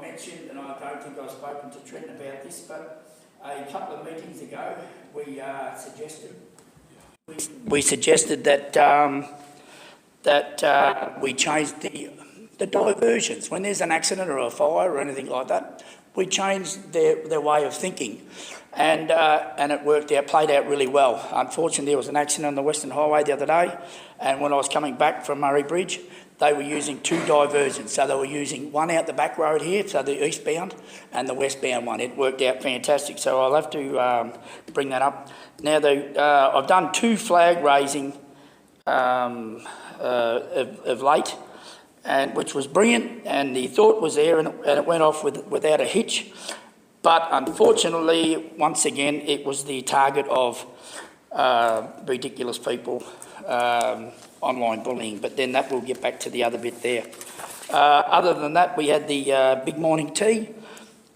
mentioned, and I don't think I've spoken to Trenton about this, but a couple of meetings ago we suggested that we change the diversions. When there's an accident or a fire or anything like that, we changed their way of thinking, and it played out really well. Unfortunately, there was an accident on the Western Highway the other day, and when I was coming back from Murray Bridge, they were using two diversions. So they were using one out the back road here, so the eastbound, and the westbound one. It worked out fantastic. So I'll have to bring that up. Now, I've done 2 flag raising of late, which was brilliant, and the thought was there, and it went off without a hitch. But unfortunately, once again, it was the target of ridiculous people, online bullying. But then that will get back to the other bit there. Other than that, we had the big morning tea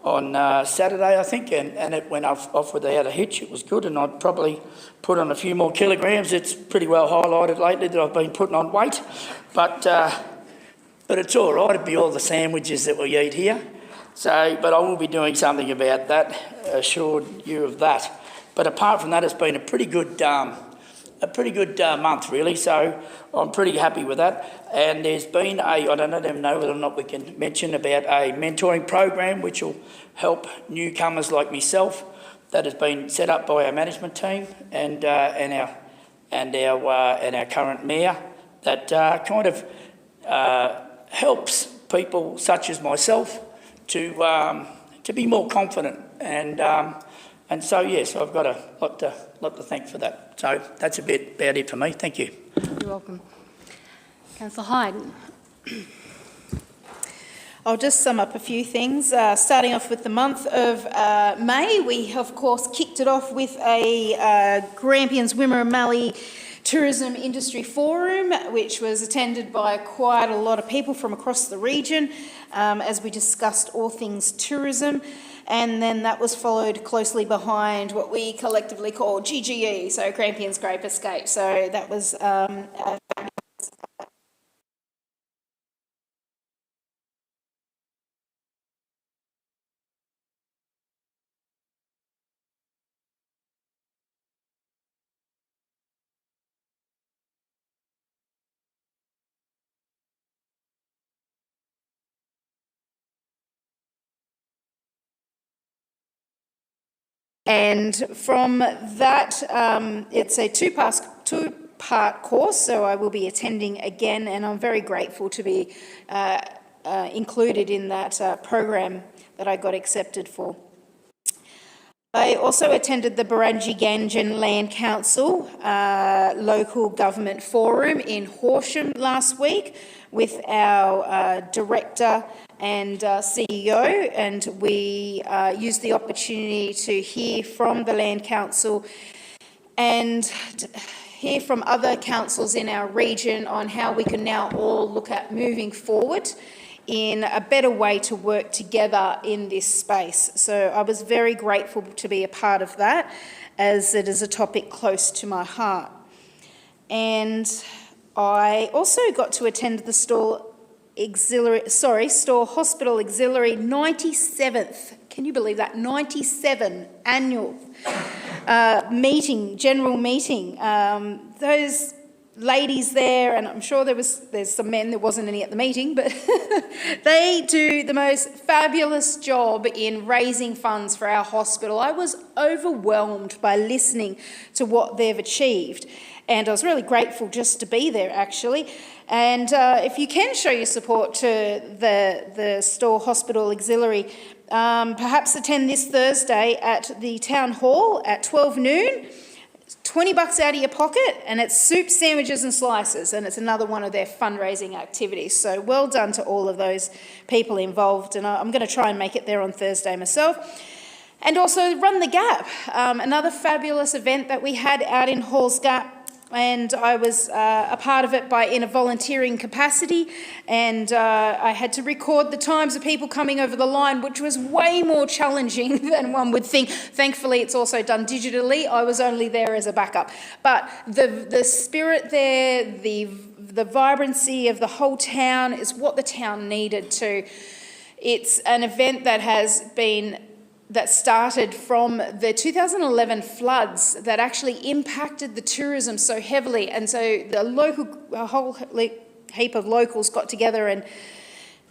on Saturday, I think, and it went off without a hitch. It was good, and I'd probably put on a few more kilograms. It's pretty well highlighted lately that I've been putting on weight, but it's all right. It'd be all the sandwiches that we eat here. So, but I will be doing something about that, assured you of that. But apart from that, it's been a pretty good month, really, so I'm pretty happy with that. And there's been I don't even know whether or not we can mention about a mentoring program which will help newcomers like myself, that has been set up by our management team and our current mayor, that kind of helps people such as myself to be more confident, and so yes, I've got a lot to thank for that. So that's a bit about it for me. Thank you. You're welcome. Councillor Hyde. I'll just sum up a few things. Starting off with the month of May, we of course kicked it off with a Grampians Wimmera Mallee Tourism Industry Forum, which was attended by quite a lot of people from across the region, as we discussed all things tourism. And then that was followed closely behind what we collectively call GGE, so Grampians Grape Escape. So that was and from that, it's a two-part course, so I will be attending again, and I'm very grateful to be included in that program that I got accepted for. I also attended the Barangi-Ganjan Land Council Local Government Forum in Horsham last week with our Director and CEO, and we used the opportunity to hear from the Land Council and hear from other councils in our region on how we can now all look at moving forward in a better way to work together in this space. So I was very grateful to be a part of that, as it is a topic close to my heart. And I also got to attend the Store Hospital Auxiliary 97th, can you believe that, 97 annual meeting, general meeting. Those ladies there, and I'm sure there's some men, there wasn't any at the meeting, but they do the most fabulous job in raising funds for our hospital. I was overwhelmed by listening to what they've achieved, and I was really grateful just to be there, actually. And if you can show your support to the Store Hospital Auxiliary, perhaps attend this Thursday at the Town Hall at 12 noon. $20 out of your pocket, and it's soup, sandwiches and slices, and it's another one of their fundraising activities. So well done to all of those people involved, and I'm going to try and make it there on Thursday myself. And also Run the Gap, another fabulous event that we had out in Halls Gap, and I was a part of it in a volunteering capacity, and I had to record the times of people coming over the line, which was way more challenging than one would think. Thankfully, it's also done digitally. I was only there as a backup. But the spirit there, the vibrancy of the whole town is what the town needed to. It's an event that started from the 2011 floods that actually impacted the tourism so heavily, and so a whole heap of locals got together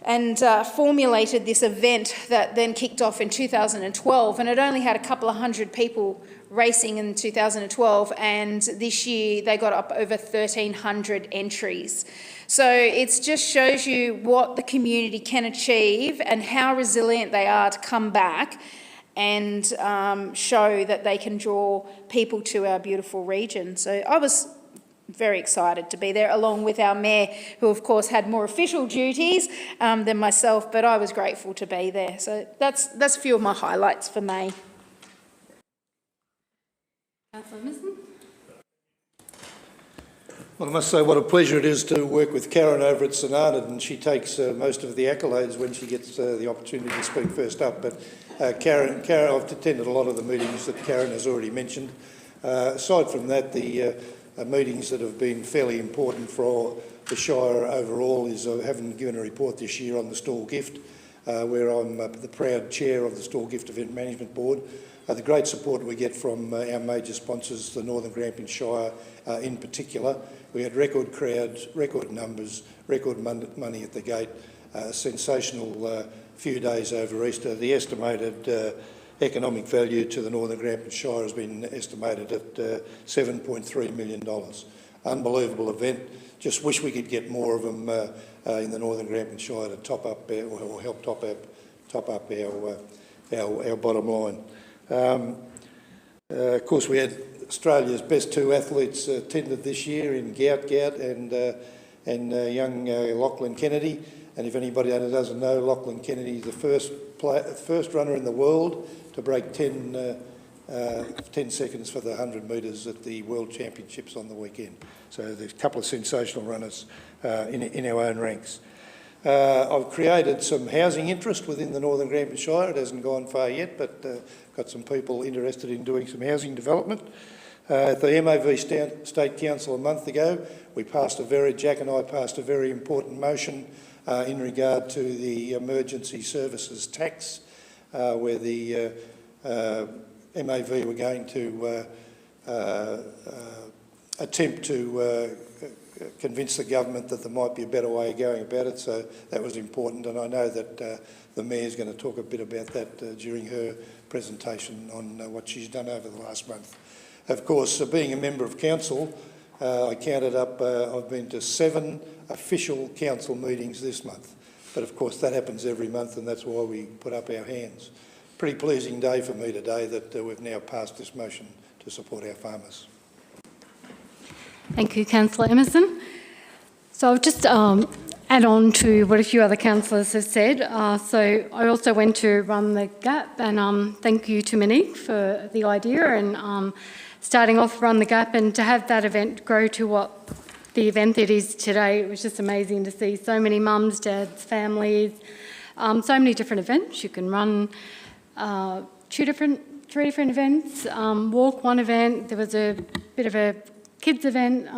and formulated this event that then kicked off in 2012, and it only had a couple of hundred people racing in 2012, and this year they got up over 1,300 entries. So it just shows you what the community can achieve and how resilient they are to come back and show that they can draw people to our beautiful region. So I was very excited to be there, along with our mayor, who of course had more official duties than myself, but I was grateful to be there. So that's a few of my highlights for May. Councillor Emerson? Well, I must say what a pleasure it is to work with Karen over at St Arnaud, and she takes most of the accolades when she gets the opportunity to speak first up. But Karen, I've attended a lot of the meetings that Karen has already mentioned. Aside from that, the meetings that have been fairly important for the Shire overall is having given a report this year on the Store Gift, where I'm the proud chair of the Store Gift Event Management Board. The great support we get from our major sponsors, the Northern Grampians Shire in particular. We had record crowds, record numbers, record money at the gate, sensational few days over Easter. The estimated economic value to the Northern Grampians Shire has been estimated at $7.3 million. Unbelievable event. Just wish we could get more of them in the Northern Grampians Shire to top up or help top up our bottom line. Of course, we had Australia's best two athletes attended this year in Gout and young Lachlan Kennedy. And if anybody doesn't know, Lachlan Kennedy is the first runner in the world to break 10 seconds for the 100 metres at the World Championships on the weekend. So there's a couple of sensational runners in our own ranks. I've created some housing interest within the Northern Grampians Shire. It hasn't gone far yet, but got some people interested in doing some housing development. At the MAV State Council a month ago, Jack and I passed a very important motion in regard to the emergency services tax, where the MAV were going to attempt to convince the government that there might be a better way of going about it, so that was important, and I know that the Mayor's going to talk a bit about that during her presentation on what she's done over the last month. Of course, being a member of council, I counted up, I've been to 7 official council meetings this month, but of course that happens every month, and that's why we put up our hands. Pretty pleasing day for me today that we've now passed this motion to support our farmers. Thank you, Councillor Emerson. So I'll just add on to what a few other councillors have said. So I also went to Run the Gap, and thank you to Monique for the idea and starting off Run the Gap, and to have that event grow to what the event it is today. It was just amazing to see so many mums, dads, families, so many different events. You can run 3 different events, walk one event. There was a bit of a kids event,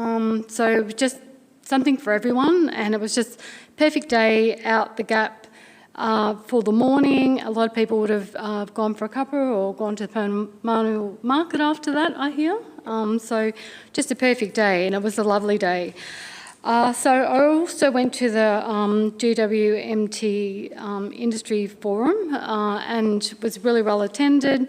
so it was just something for everyone, and it was just perfect day out the gap, for the morning. A lot of people would have gone for a cuppa or gone to the Permanent Market after that, I hear. So just a perfect day, and it was a lovely day. So I also went to the GWMT Industry Forum and was really well attended.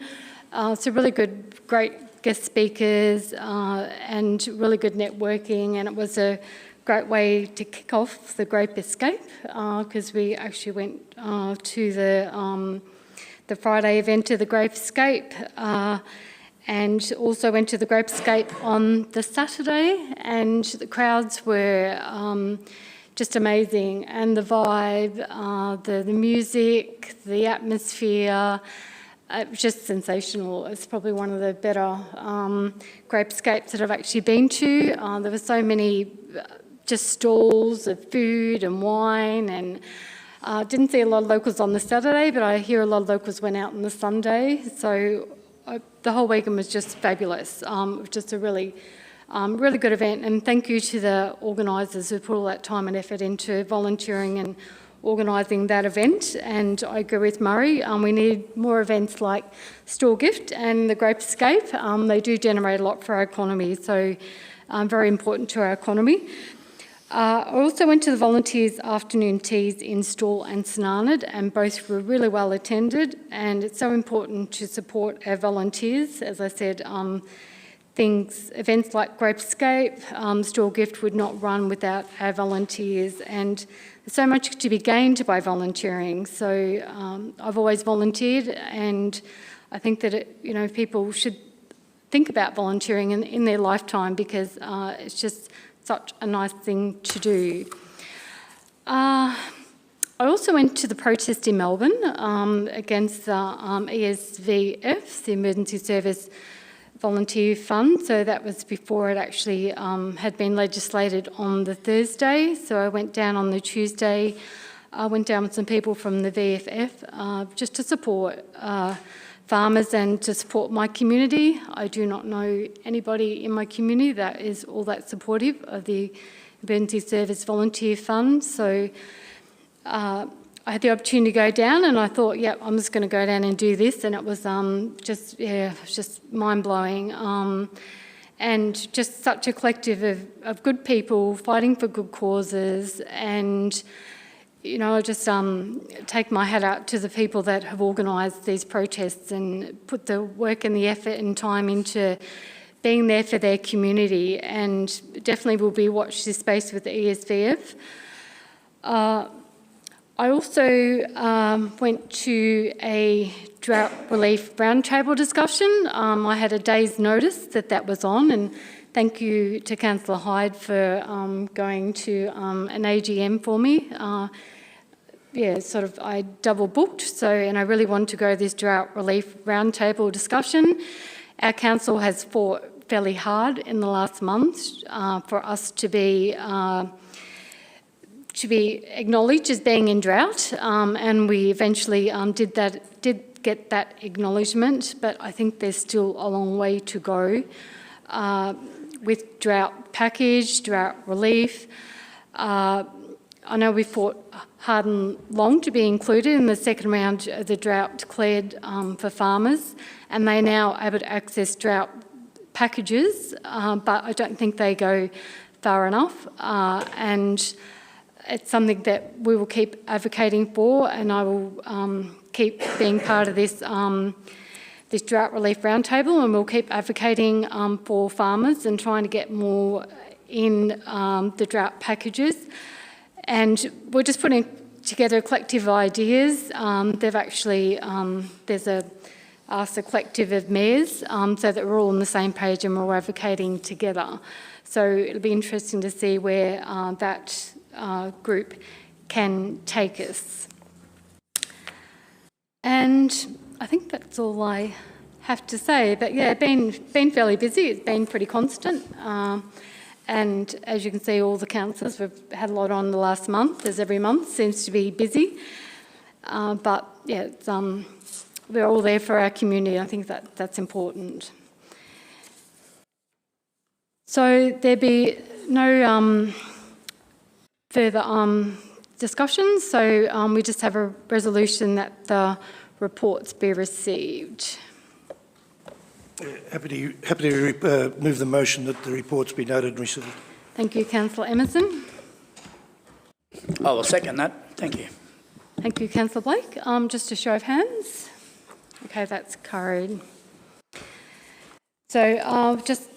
So really great guest speakers and really good networking, and it was a great way to kick off the Grape Escape because we actually went to the Friday event of the Grape Escape and also went to the Grape Escape on the Saturday, and the crowds were just amazing, and the vibe, the music, the atmosphere, it was just sensational. It's probably one of the better Grape Escapes that I've actually been to. There were so many just stalls of food and wine, and didn't see a lot of locals on the Saturday, but I hear a lot of locals went out on the Sunday. So the whole weekend was just fabulous. It was just a really good event, and thank you to the organisers who put all that time and effort into volunteering and organising that event. And I agree with Murray, we need more events like Store Gift and the Grape Escape. They do generate a lot for our economy, so very important to our economy. I also went to the volunteers' afternoon teas in Stawell and St Arnaud, and both were really well attended, and it's so important to support our volunteers. As I said, events like Grape Escape, Store Gift would not run without our volunteers, and there's so much to be gained by volunteering. So I've always volunteered, and I think that people should think about volunteering in their lifetime because it's just such a nice thing to do. I also went to the protest in Melbourne against the ESVF, the Emergency Service Volunteer Fund. So that was before it actually had been legislated on the Thursday. So I went down on the Tuesday. I went down with some people from the VFF just to support farmers and to support my community. I do not know anybody in my community that is all that supportive of the Emergency Service Volunteer Fund. So I had the opportunity to go down, and I thought, yep, I'm just going to go down and do this. And it was just mind-blowing. And just such a collective of good people fighting for good causes. And I just take my hat out to the people that have organised these protests and put the work and the effort and time into being there for their community, and definitely will be watch this space with the ESVF. I also went to a drought relief roundtable discussion. I had a day's notice that was on, and thank you to Councillor Hyde for going to an AGM for me. I double booked, and I really wanted to go to this drought relief roundtable discussion. Our council has fought fairly hard in the last month for us to be acknowledged as being in drought, and we eventually did get that acknowledgement, but I think there's still a long way to go with drought package, drought relief. I know we fought hard and long to be included in the second round of the drought declared for farmers, and they're now able to access drought packages, but I don't think they go far enough, and it's something that we will keep advocating for, and I will keep being part of this this drought relief roundtable, and we'll keep advocating for farmers and trying to get more in the drought packages. And we're just putting together a collective of ideas. They've actually, there's a collective of mayors so that we're all on the same page and we're all advocating together. So it'll be interesting to see where that group can take us. And I think that's all I have to say. But yeah, been fairly busy. It's been pretty constant. And as you can see, all the councillors, we've had a lot on the last month, as every month seems to be busy. But yeah, it's, we're all there for our community. I think that's important. So there'd be no further discussion, so we just have a resolution that the reports be received. Happy to move the motion that the reports be noted and received. Thank you, Councillor Emerson. I will second that. Thank you. Thank you, Councillor Blake. Just a show of hands. Okay, that's carried. So just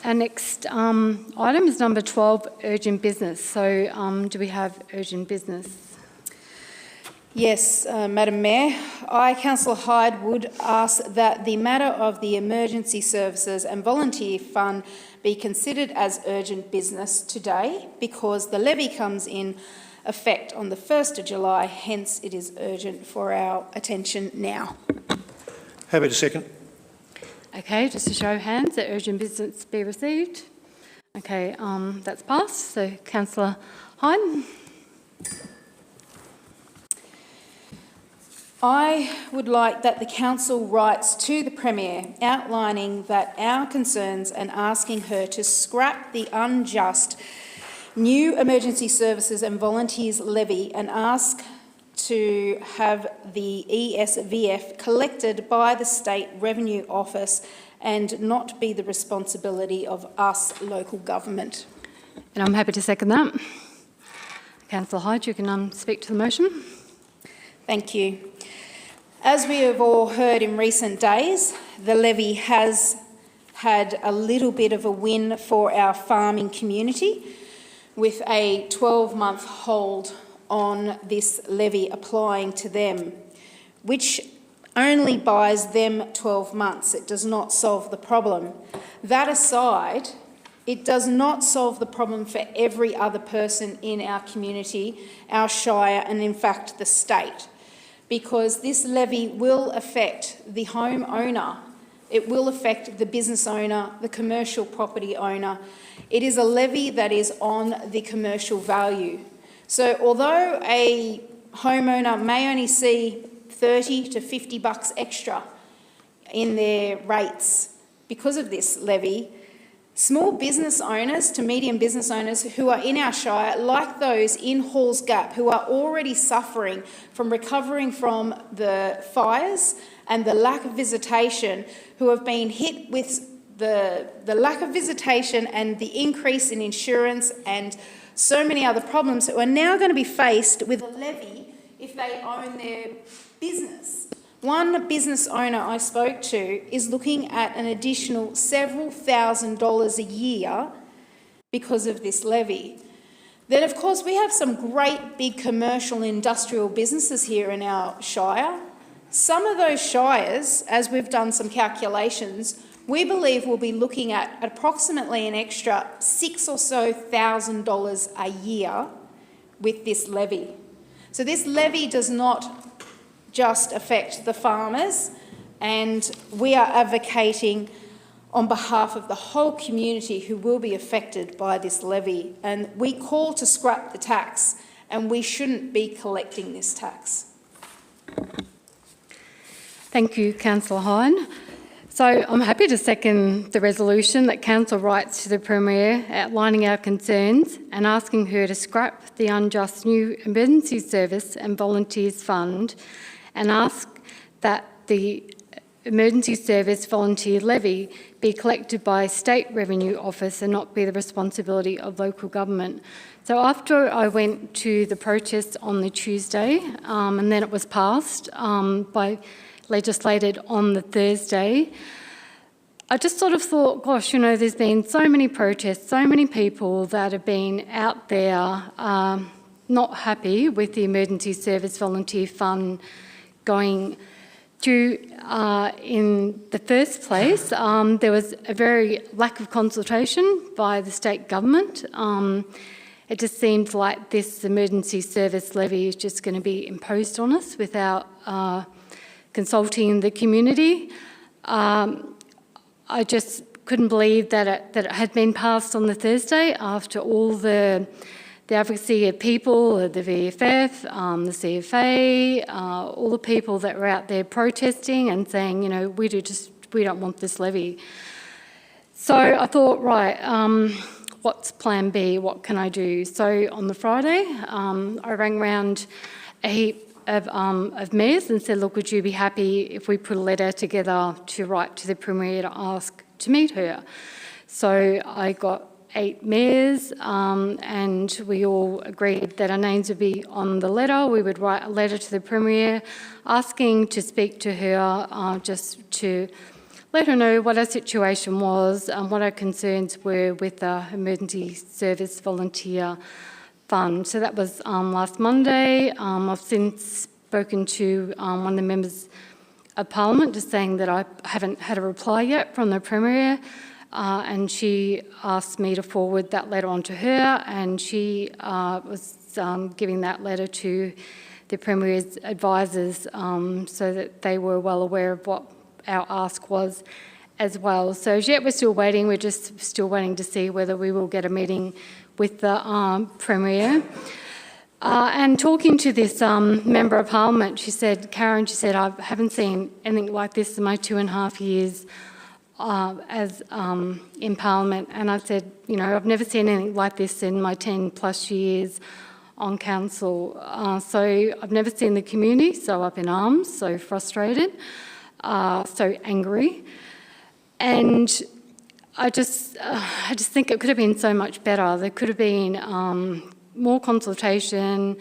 our next item is number 12, urgent business. So do we have urgent business? Yes, Madam Mayor. I, Councillor Hyde, would ask that the matter of the Emergency Services and Volunteer Fund be considered as urgent business today because the levy comes in effect on the 1st of July, hence it is urgent for our attention now. Happy to second. Okay, just a show of hands that urgent business be received. Okay, that's passed. So, Councillor Hyde. I would like that the Council writes to the Premier outlining that our concerns and asking her to scrap the unjust new Emergency Services and Volunteers levy and ask to have the ESVF collected by the State Revenue Office and not be the responsibility of us, local government. And I'm happy to second that. Councillor Hyde, you can speak to the motion. Thank you. As we have all heard in recent days, the levy has had a little bit of a win for our farming community with a 12-month hold on this levy applying to them, which only buys them 12 months. It does not solve the problem. That aside, it does not solve the problem for every other person in our community, our shire, and in fact the state, because this levy will affect the homeowner. It will affect the business owner, the commercial property owner. It is a levy that is on the commercial value. So although a homeowner may only see $30 to $50 extra in their rates because of this levy, small business owners to medium business owners who are in our shire, like those in Halls Gap, who are already suffering from recovering from the fires and the lack of visitation, who have been hit with the lack of visitation and the increase in insurance and so many other problems, who are now going to be faced with a levy if they own their business. One business owner I spoke to is looking at an additional several $1,000s a year because of this levy. Then, of course, we have some great big commercial industrial businesses here in our shire. Some of those shires, as we've done some calculations, we believe we'll be looking at approximately an extra $6,000 or so a year with this levy. So this levy does not just affect the farmers, and we are advocating on behalf of the whole community who will be affected by this levy. And we call to scrap the tax, and we shouldn't be collecting this tax. Thank you, Councillor Hyde. So I'm happy to second the resolution that Council writes to the Premier outlining our concerns and asking her to scrap the unjust new Emergency Service and Volunteers Fund and ask that the Emergency Service Volunteer Levy be collected by State Revenue Office and not be the responsibility of local government. So after I went to the protest on the Tuesday and then it was passed legislated on the Thursday, I just sort of thought, gosh, you know, there's been so many protests, so many people that have been out there not happy with the Emergency Service Volunteer Fund going through. In the first place, there was a very lack of consultation by the state government. It just seemed like this emergency service levy is just going to be imposed on us without consulting the community. I just couldn't believe that it had been passed on the Thursday after all the advocacy of people, the VFF, the CFA, all the people that were out there protesting and saying, you know, we don't want this levy. So I thought, right, what's plan B? What can I do? So on the Friday, I rang round a heap of mayors and said, look, would you be happy if we put a letter together to write to the Premier to ask to meet her? So I got 8 mayors and we all agreed that our names would be on the letter. We would write a letter to the Premier asking to speak to her just to let her know what our situation was and what our concerns were with the Emergency Service Volunteer Fund. So that was last Monday. I've since spoken to one of the members of Parliament just saying that I haven't had a reply yet from the Premier. And she asked me to forward that letter on to her, and she was giving that letter to the Premier's advisors so that they were well aware of what our ask was as well. So as yet we're still waiting. We're just still waiting to see whether we will get a meeting with the Premier. And talking to this Member of Parliament, she said, Karen, she said, I haven't seen anything like this in my 2.5 years as in Parliament, and I said, you know, I've never seen anything like this in my 10 plus years on council. So I've never seen the community so up in arms, so frustrated, so angry, and I just think it could have been so much better. There could have been more consultation.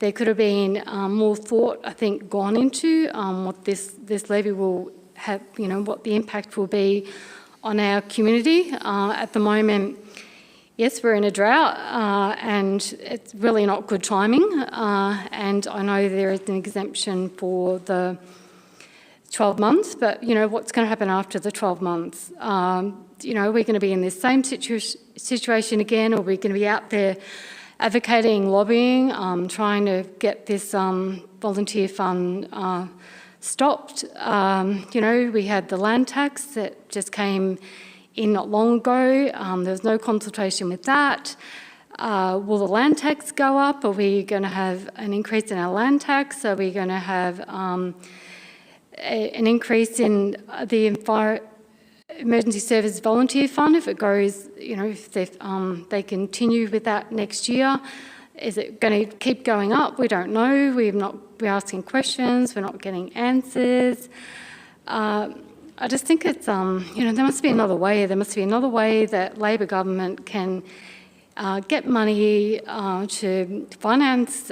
There could have been more thought, I think, gone into what this levy will have, you know, what the impact will be on our community. At the moment, yes, we're in a drought and it's really not good timing. And I know there is an exemption for the 12 months, but, you know, what's going to happen after the 12 months? You know, we're going to be in this same situation again, or we're going to be out there advocating, lobbying, trying to get this volunteer fund stopped. You know, we had the land tax that just came in not long ago. There was no consultation with that. Will the land tax go up? Are we going to have an increase in our land tax? Are we going to have an increase in the Emergency Service Volunteer Fund if it goes, you know, if they continue with that next year? Is it going to keep going up? We don't know. We're asking questions. We're not getting answers. I just think it's, you know, there must be another way. There must be another way that Labor government can get money to finance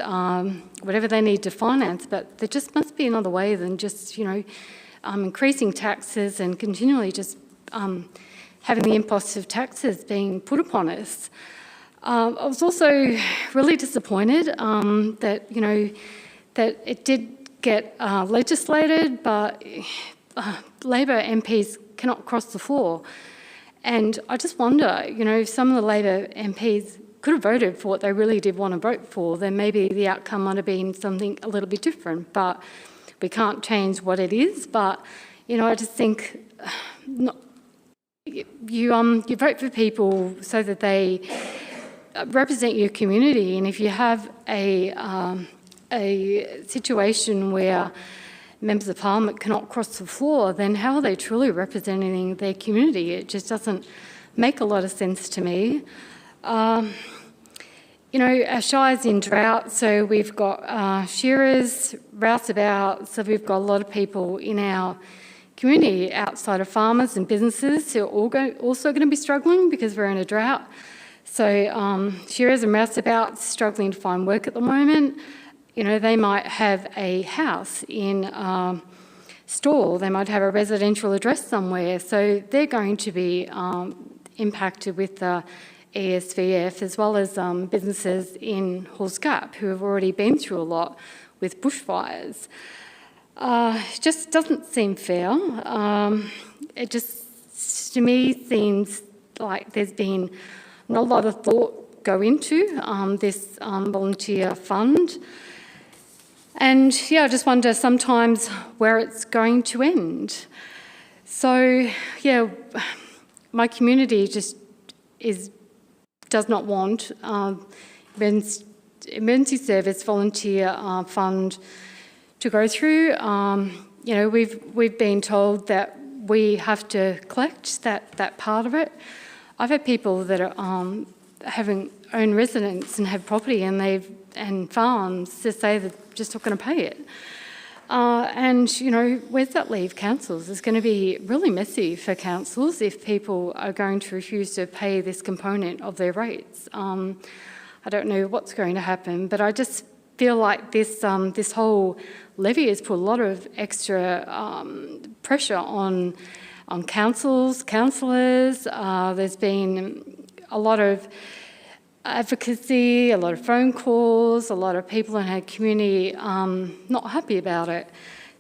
whatever they need to finance. But there just must be another way than just, you know, increasing taxes and continually just having the imposts of taxes being put upon us. I was also really disappointed that, you know, that it did get legislated, but Labor MPs cannot cross the floor. And I just wonder, you know, if some of the Labor MPs could have voted for what they really did want to vote for, then maybe the outcome might have been something a little bit different. But we can't change what it is. But, you know, I just think you vote for people so that they represent your community, and if you have a situation where members of Parliament cannot cross the floor, then how are they truly representing their community? It just doesn't make a lot of sense to me. You know, our shire's in drought, so we've got shearers, rouseabouts, so we've got a lot of people in our community outside of farmers and businesses who are also going to be struggling because we're in a drought. So shearers and rouseabouts struggling to find work at the moment. You know, they might have a house in Stawell, they might have a residential address somewhere, so they're going to be impacted with the ESVF, as well as businesses in Halls Gap who have already been through a lot with bushfires. It just doesn't seem fair. It just, to me, seems like there's been not a lot of thought go into this volunteer fund. And yeah, I just wonder sometimes where it's going to end. So yeah, my community just does not want emergency service volunteer fund to go through. You know, we've been told that we have to collect that part of it. I've had people that are having own residence and have property and farms to say they're just not going to pay it. And, you know, where's that leave councils? It's going to be really messy for councils if people are going to refuse to pay this component of their rates. I don't know what's going to happen, but I just feel like this whole levy has put a lot of extra pressure on councils, councillors. There's been a lot of advocacy, a lot of phone calls, a lot of people in our community not happy about it.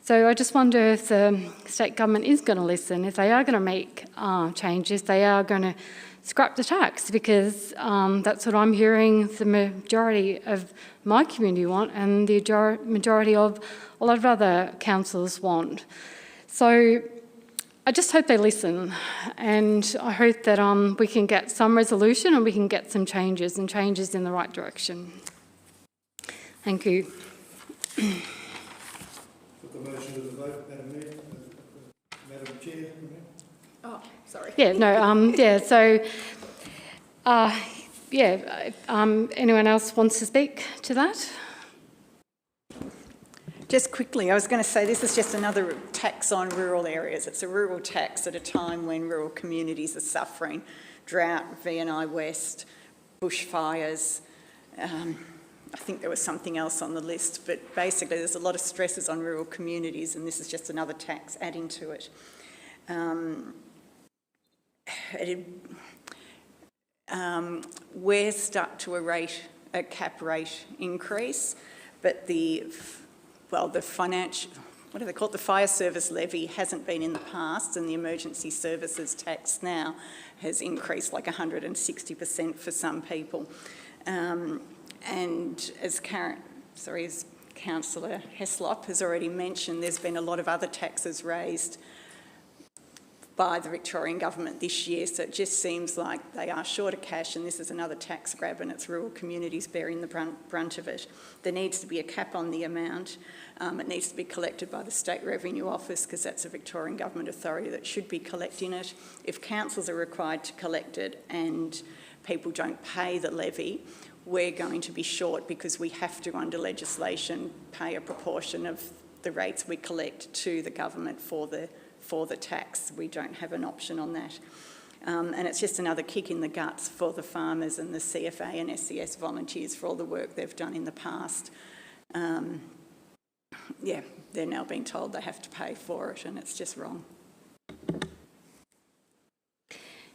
So I just wonder if the state government is going to listen, if they are going to make changes, they are going to scrap the tax, because that's what I'm hearing the majority of my community want and the majority of a lot of other councils want. So I just hope they listen, and I hope that we can get some resolution and we can get some changes, and changes in the right direction. Thank you. Put the motion to the vote, Madam Chair. Oh, sorry. Yeah, no, yeah, so, anyone else wants to speak to that? Just quickly, I was going to say this is just another tax on rural areas. It's a rural tax at a time when rural communities are suffering. Drought, V&I West, bushfires. I think there was something else on the list, but basically there's a lot of stresses on rural communities, and this is just another tax adding to it. We're stuck to a cap rate increase, but the financial, what do they call it? The fire service levy hasn't been in the past, and the emergency services tax now has increased like 160% for some people. And as Councillor Heslop has already mentioned, there's been a lot of other taxes raised by the Victorian government this year, so it just seems like they are short of cash, and this is another tax grab, and it's rural communities bearing the brunt of it. There needs to be a cap on the amount. It needs to be collected by the State Revenue Office, because that's a Victorian government authority that should be collecting it. If councils are required to collect it and people don't pay the levy, we're going to be short, because we have to, under legislation, pay a proportion of the rates we collect to the government for the tax. We don't have an option on that. And it's just another kick in the guts for the farmers and the CFA and SES volunteers for all the work they've done in the past. They're now being told they have to pay for it, and it's just wrong.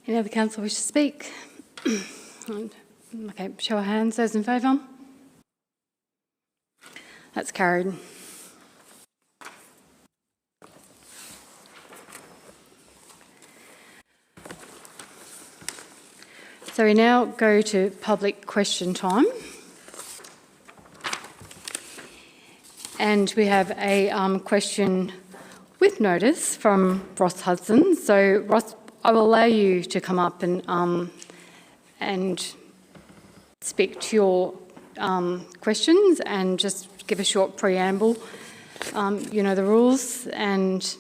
Any other councillor wish to speak? Okay, show of hands, those in favour? That's carried. So we now go to public question time. And we have a question with notice from Ross Hudson. So Ross, I will allow you to come up and speak to your questions and just give a short preamble. You know the rules, and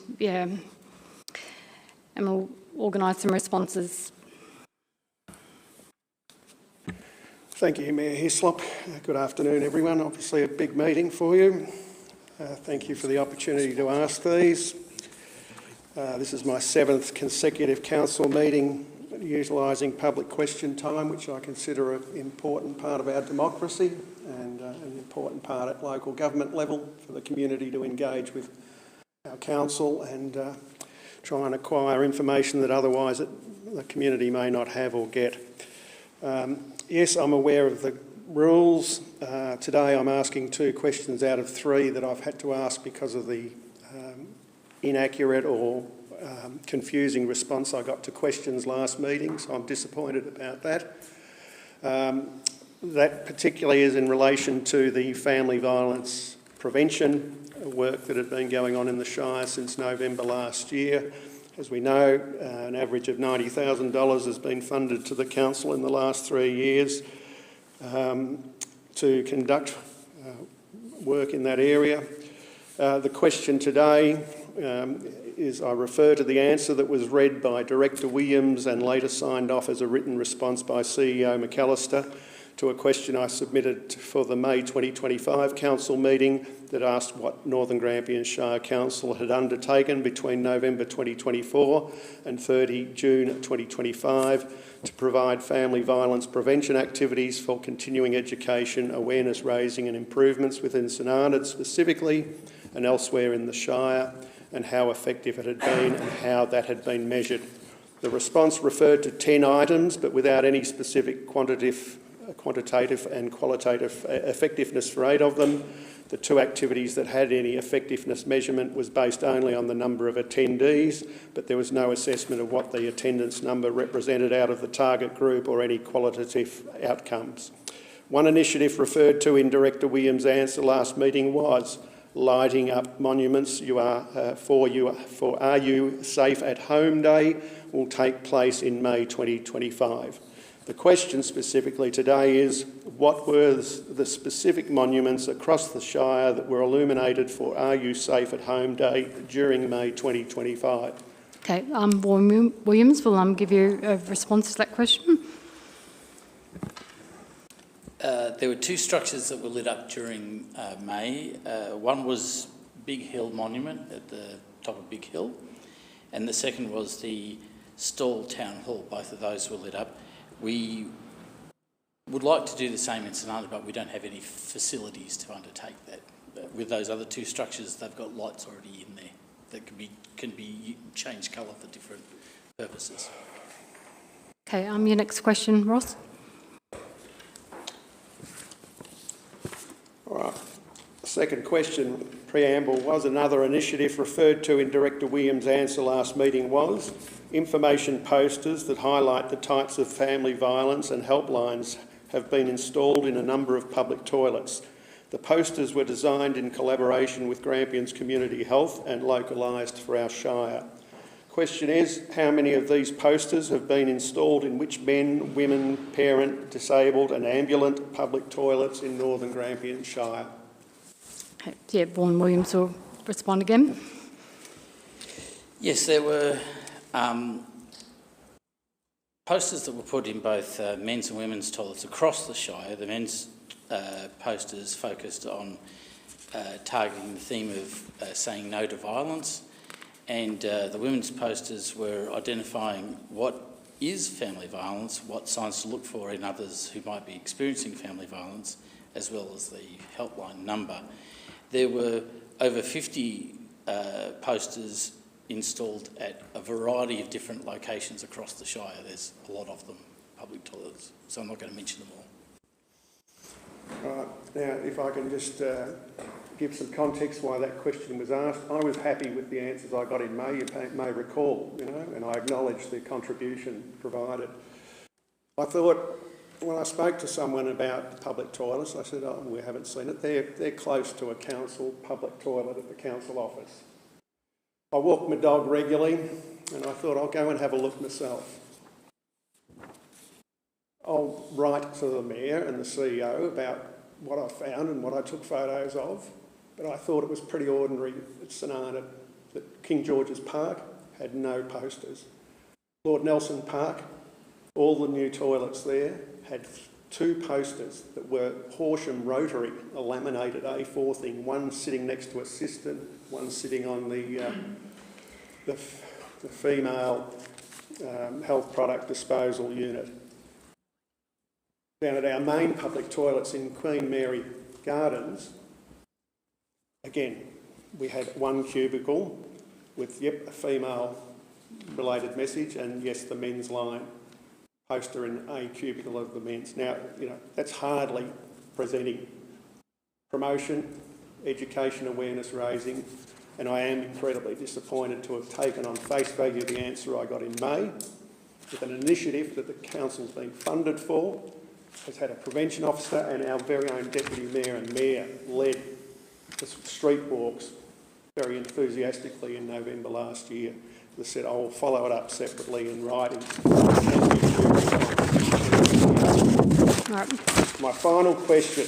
we'll organise some responses. Thank you, Mayor Hislop. Good afternoon, everyone. Obviously a big meeting for you. Thank you for the opportunity to ask these. This is my 7th consecutive council meeting utilising public question time, which I consider an important part of our democracy and an important part at local government level for the community to engage with our council and try and acquire information that otherwise the community may not have or get. Yes, I'm aware of the rules. Today I'm asking 2 questions out of 3 that I've had to ask because of the inaccurate or confusing response I got to questions last meeting, so I'm disappointed about that. That particularly is in relation to the family violence prevention work that had been going on in the Shire since November last year. As we know, an average of $90,000 has been funded to the council in the last 3 years to conduct work in that area. The question today is I refer to the answer that was read by Director Williams and later signed off as a written response by CEO McAllister to a question I submitted for the May 2025 Council meeting that asked what Northern Grampians Shire Council had undertaken between November 2024 and 30 June 2025 to provide family violence prevention activities for continuing education, awareness raising and improvements within St Arnaud specifically and elsewhere in the Shire, and how effective it had been and how that had been measured. The response referred to 10 items, but without any specific quantitative and qualitative effectiveness for 8 of them. The 2 activities that had any effectiveness measurement was based only on the number of attendees, but there was no assessment of what the attendance number represented out of the target group or any qualitative outcomes. One initiative referred to in Director Williams' answer last meeting was lighting up monuments for Are You Safe at Home Day will take place in May 2025. The question specifically today is, what were the specific monuments across the Shire that were illuminated for Are You Safe at Home Day during May 2025? Okay, Williams will give you a response to that question. There were 2 structures that were lit up during May. One was Big Hill Monument at the top of Big Hill, and the second was the Stall Town Hall. Both of those were lit up. We would like to do the same in St Arnaud, but we don't have any facilities to undertake that. With those other 2 structures, they've got lights already in there that can be changed colour for different purposes. Okay, your next question, Ross. All right. The second question, preamble, was another initiative referred to in Director Williams' answer last meeting was information posters that highlight the types of family violence and helplines have been installed in a number of public toilets. The posters were designed in collaboration with Grampians Community Health and localised for our Shire. Question is, how many of these posters have been installed in which men, women, parent, disabled and ambulant public toilets in Northern Grampians Shire? Okay, yeah, Vaughan Williams will respond again. Yes, there were posters that were put in both men's and women's toilets across the Shire. The men's posters focused on targeting the theme of saying no to violence, and the women's posters were identifying what is family violence, what signs to look for in others who might be experiencing family violence, as well as the helpline number. There were over 50 posters installed at a variety of different locations across the Shire. There's a lot of them, public toilets, so I'm not going to mention them all. Right. Now, if I can just give some context why that question was asked. I was happy with the answers I got in May, you may recall, and I acknowledge the contribution provided. I thought, when I spoke to someone about public toilets, I said, oh, we haven't seen it. They're close to a council public toilet at the council office. I walk my dog regularly, and I thought I'll go and have a look myself. I'll write to the Mayor and the CEO about what I found and what I took photos of, but I thought it was pretty ordinary at St Arnaud that King George's Park had no posters. Lord Nelson Park, all the new toilets there had 2 posters that were Horsham Rotary, a laminated A4 thing, one sitting next to a cistern, one sitting on the female health product disposal unit. Down at our main public toilets in Queen Mary Gardens, again, we had 1 cubicle with, yep, a female-related message and, yes, the men's line poster in a cubicle of the men's. Now, that's hardly presenting promotion, education, awareness raising, and I am incredibly disappointed to have taken on face value the answer I got in May with an initiative that the council's been funded for, has had a prevention officer and our very own Deputy Mayor and Mayor led the street walks very enthusiastically in November last year. They said, I will follow it up separately in writing. My final question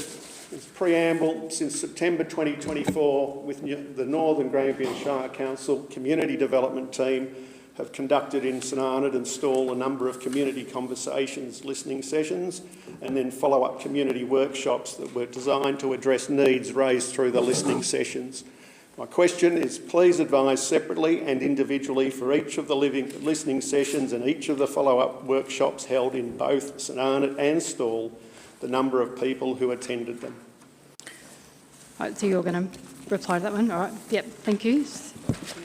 As preamble, since September 2024, with the Northern Grampians Shire Council Community Development Team have conducted in St Arnaud and Stawell a number of community conversations, listening sessions, and then follow-up community workshops that were designed to address needs raised through the listening sessions. My question is, please advise separately and individually for each of the listening sessions and each of the follow-up workshops held in both St Arnaud and Stawell, the number of people who attended them. All right, so you're going to reply to that one? All right, yep, thank you.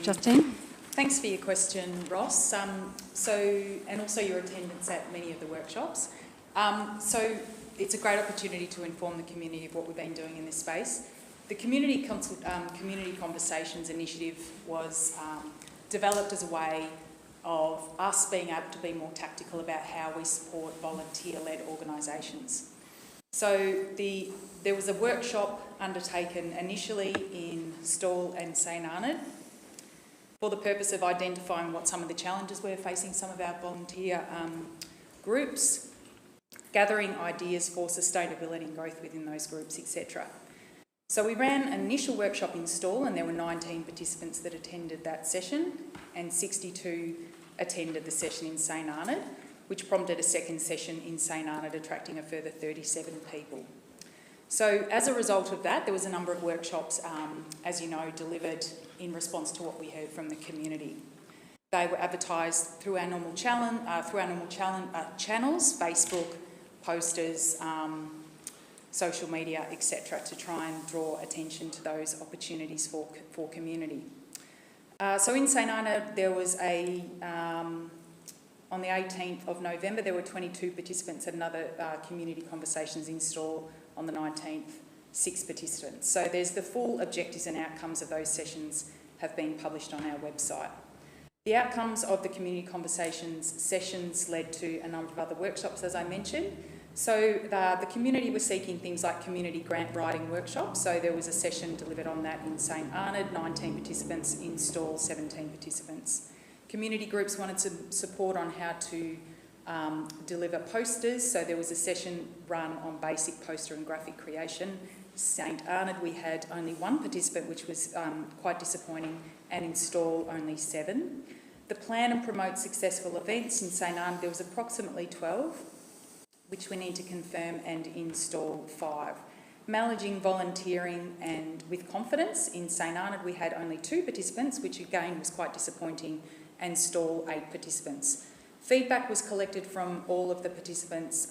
Justine? Thanks for your question, Ross. And also your attendance at many of the workshops. So it's a great opportunity to inform the community of what we've been doing in this space. The Community Conversations initiative was developed as a way of us being able to be more tactical about how we support volunteer-led organisations. So there was a workshop undertaken initially in Stawell and St Arnaud for the purpose of identifying what some of the challenges were facing some of our volunteer groups, gathering ideas for sustainability and growth within those groups, etc. So we ran an initial workshop in Stawell and there were 19 participants that attended that session and 62 attended the session in St Arnaud, which prompted a second session in St Arnaud, attracting a further 37 people. So as a result of that, there was a number of workshops, as you know, delivered in response to what we heard from the community. They were advertised through our normal channels, Facebook, posters, social media, etc., to try and draw attention to those opportunities for community. So in St Arnaud, there was on the 18th of November, there were 22 participants at another community conversations in Stawell. On the 19th, 6 participants. So there's the full objectives and outcomes of those sessions have been published on our website. The outcomes of the community conversations sessions led to a number of other workshops, as I mentioned. So the community was seeking things like community grant writing workshops. So there was a session delivered on that in St Arnaud, 19 participants, in Stawell, 17 participants. Community groups wanted some support on how to deliver posters, so there was a session run on basic poster and graphic creation. St Arnaud, we had only 1 participant, which was quite disappointing, and in Stawell only 7. The plan and promote successful events in St Arnaud, there was approximately 12, which we need to confirm, and in Stawell 5. Managing volunteering and with confidence, in St Arnaud we had only 2 participants, which again was quite disappointing, and Stawell 8 participants. Feedback was collected from all of the participants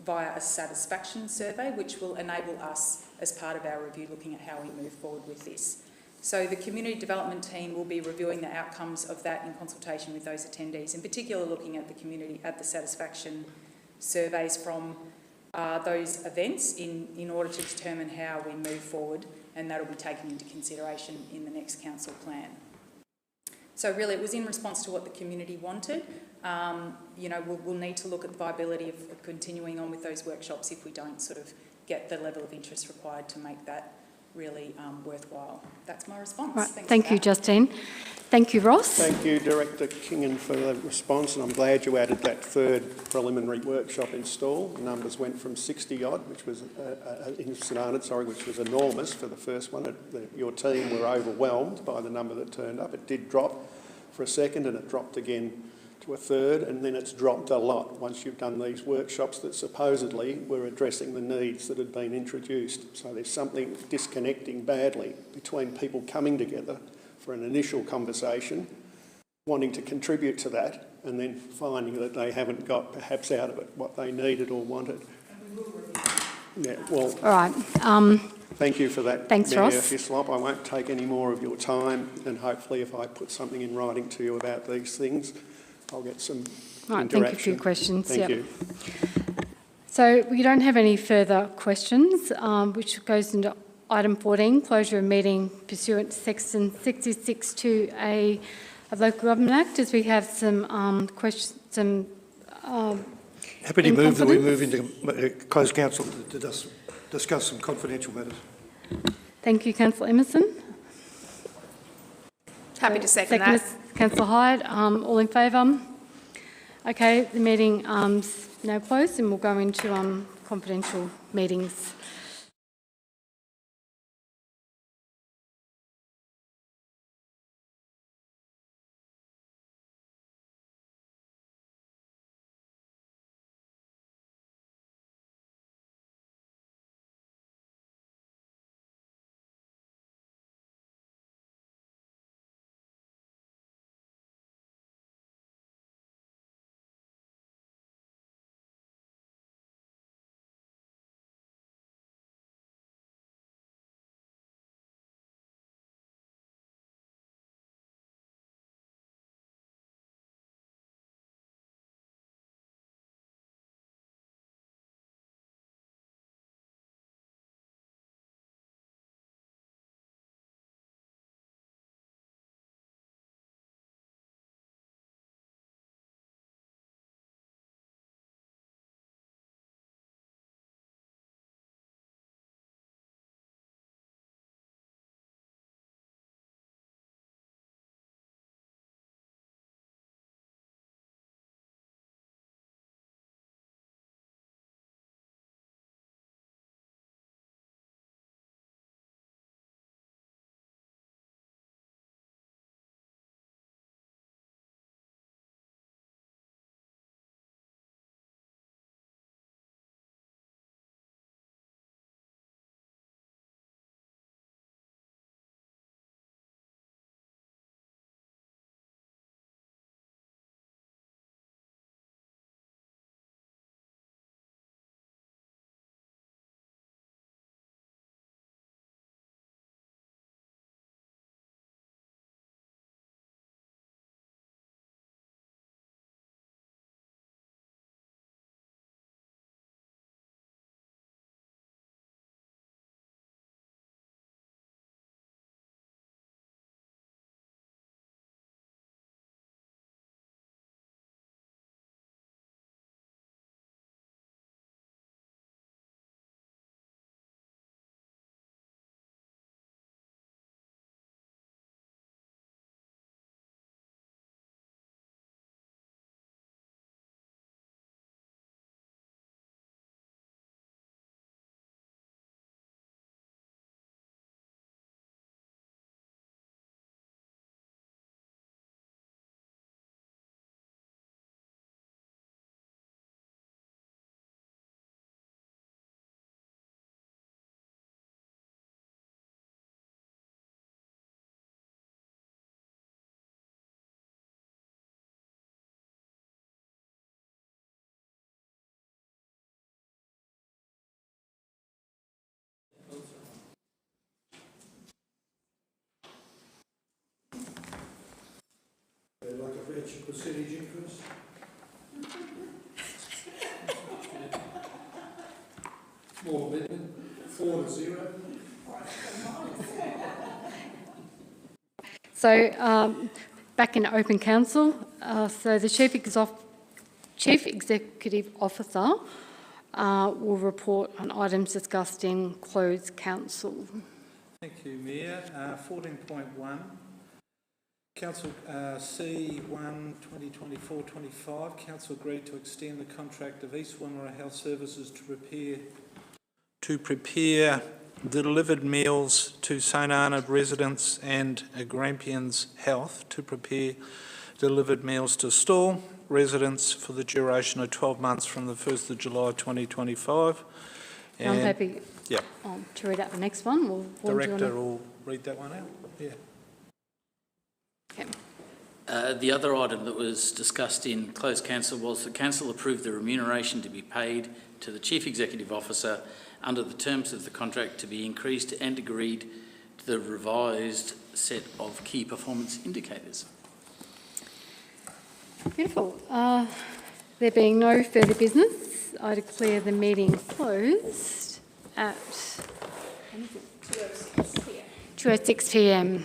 via a satisfaction survey, which will enable us, as part of our review, looking at how we move forward with this. So the community development team will be reviewing the outcomes of that in consultation with those attendees, in particular looking at the satisfaction surveys from those events in order to determine how we move forward, and that will be taken into consideration in the next council plan. So really it was in response to what the community wanted. We'll need to look at the viability of continuing on with those workshops if we don't sort of get the level of interest required to make that really worthwhile. That's my response. Right. Thank you, Justine. Thank you, Ross. Thank you, Director Kingan, for the response, and I'm glad you added that third preliminary workshop in Stawell. The numbers went from 60-odd, which was in St Arnaud, which was enormous for the first one. Your team were overwhelmed by the number that turned up. It did drop for a second, and it dropped again to a third, and then it's dropped a lot once you've done these workshops that supposedly were addressing the needs that had been introduced. So there's something disconnecting badly between people coming together for an initial conversation, wanting to contribute to that, and then finding that they haven't got perhaps out of it what they needed or wanted. Yeah, well, all right. Thank you for that. Thanks, Mayor Ross. Hislop. I won't take any more of your time, and hopefully if I put something in writing to you about these things, I'll get some All right, interaction. thank you for your questions. Thank you. So we don't have any further questions, which goes into item 14, closure of meeting pursuant to section 66(2)(a) of Local Government Act, as we have some questions, Happy to move that we move into closed council to discuss some confidential matters. Thank you, Councillor Emerson. Happy to second that. Councillor Hyde, all in favour? Okay, the meeting is now closed and we'll go into confidential meetings. That's your percentage increase? More million, 4-0. So back in open council, so the Chief Executive Officer will report on items discussed in closed council. Thank you, Mayor. 14.1. Council C1 2024-25. Council agreed to extend the contract of East Wimmera Health Services to prepare delivered meals to St Arnaud residents and Grampians Health to prepare delivered meals to Stawell residents for the duration of 12 months from the 1st of July 2025. And I'm happy yeah. To read out the next one. Director will read that one out. Yeah. Okay. The other item that was discussed in closed council was the council approved the remuneration to be paid to the Chief Executive Officer under the terms of the contract to be increased and agreed to the revised set of key performance indicators. Beautiful. There being no further business, I declare the meeting closed at 2:06 p.m.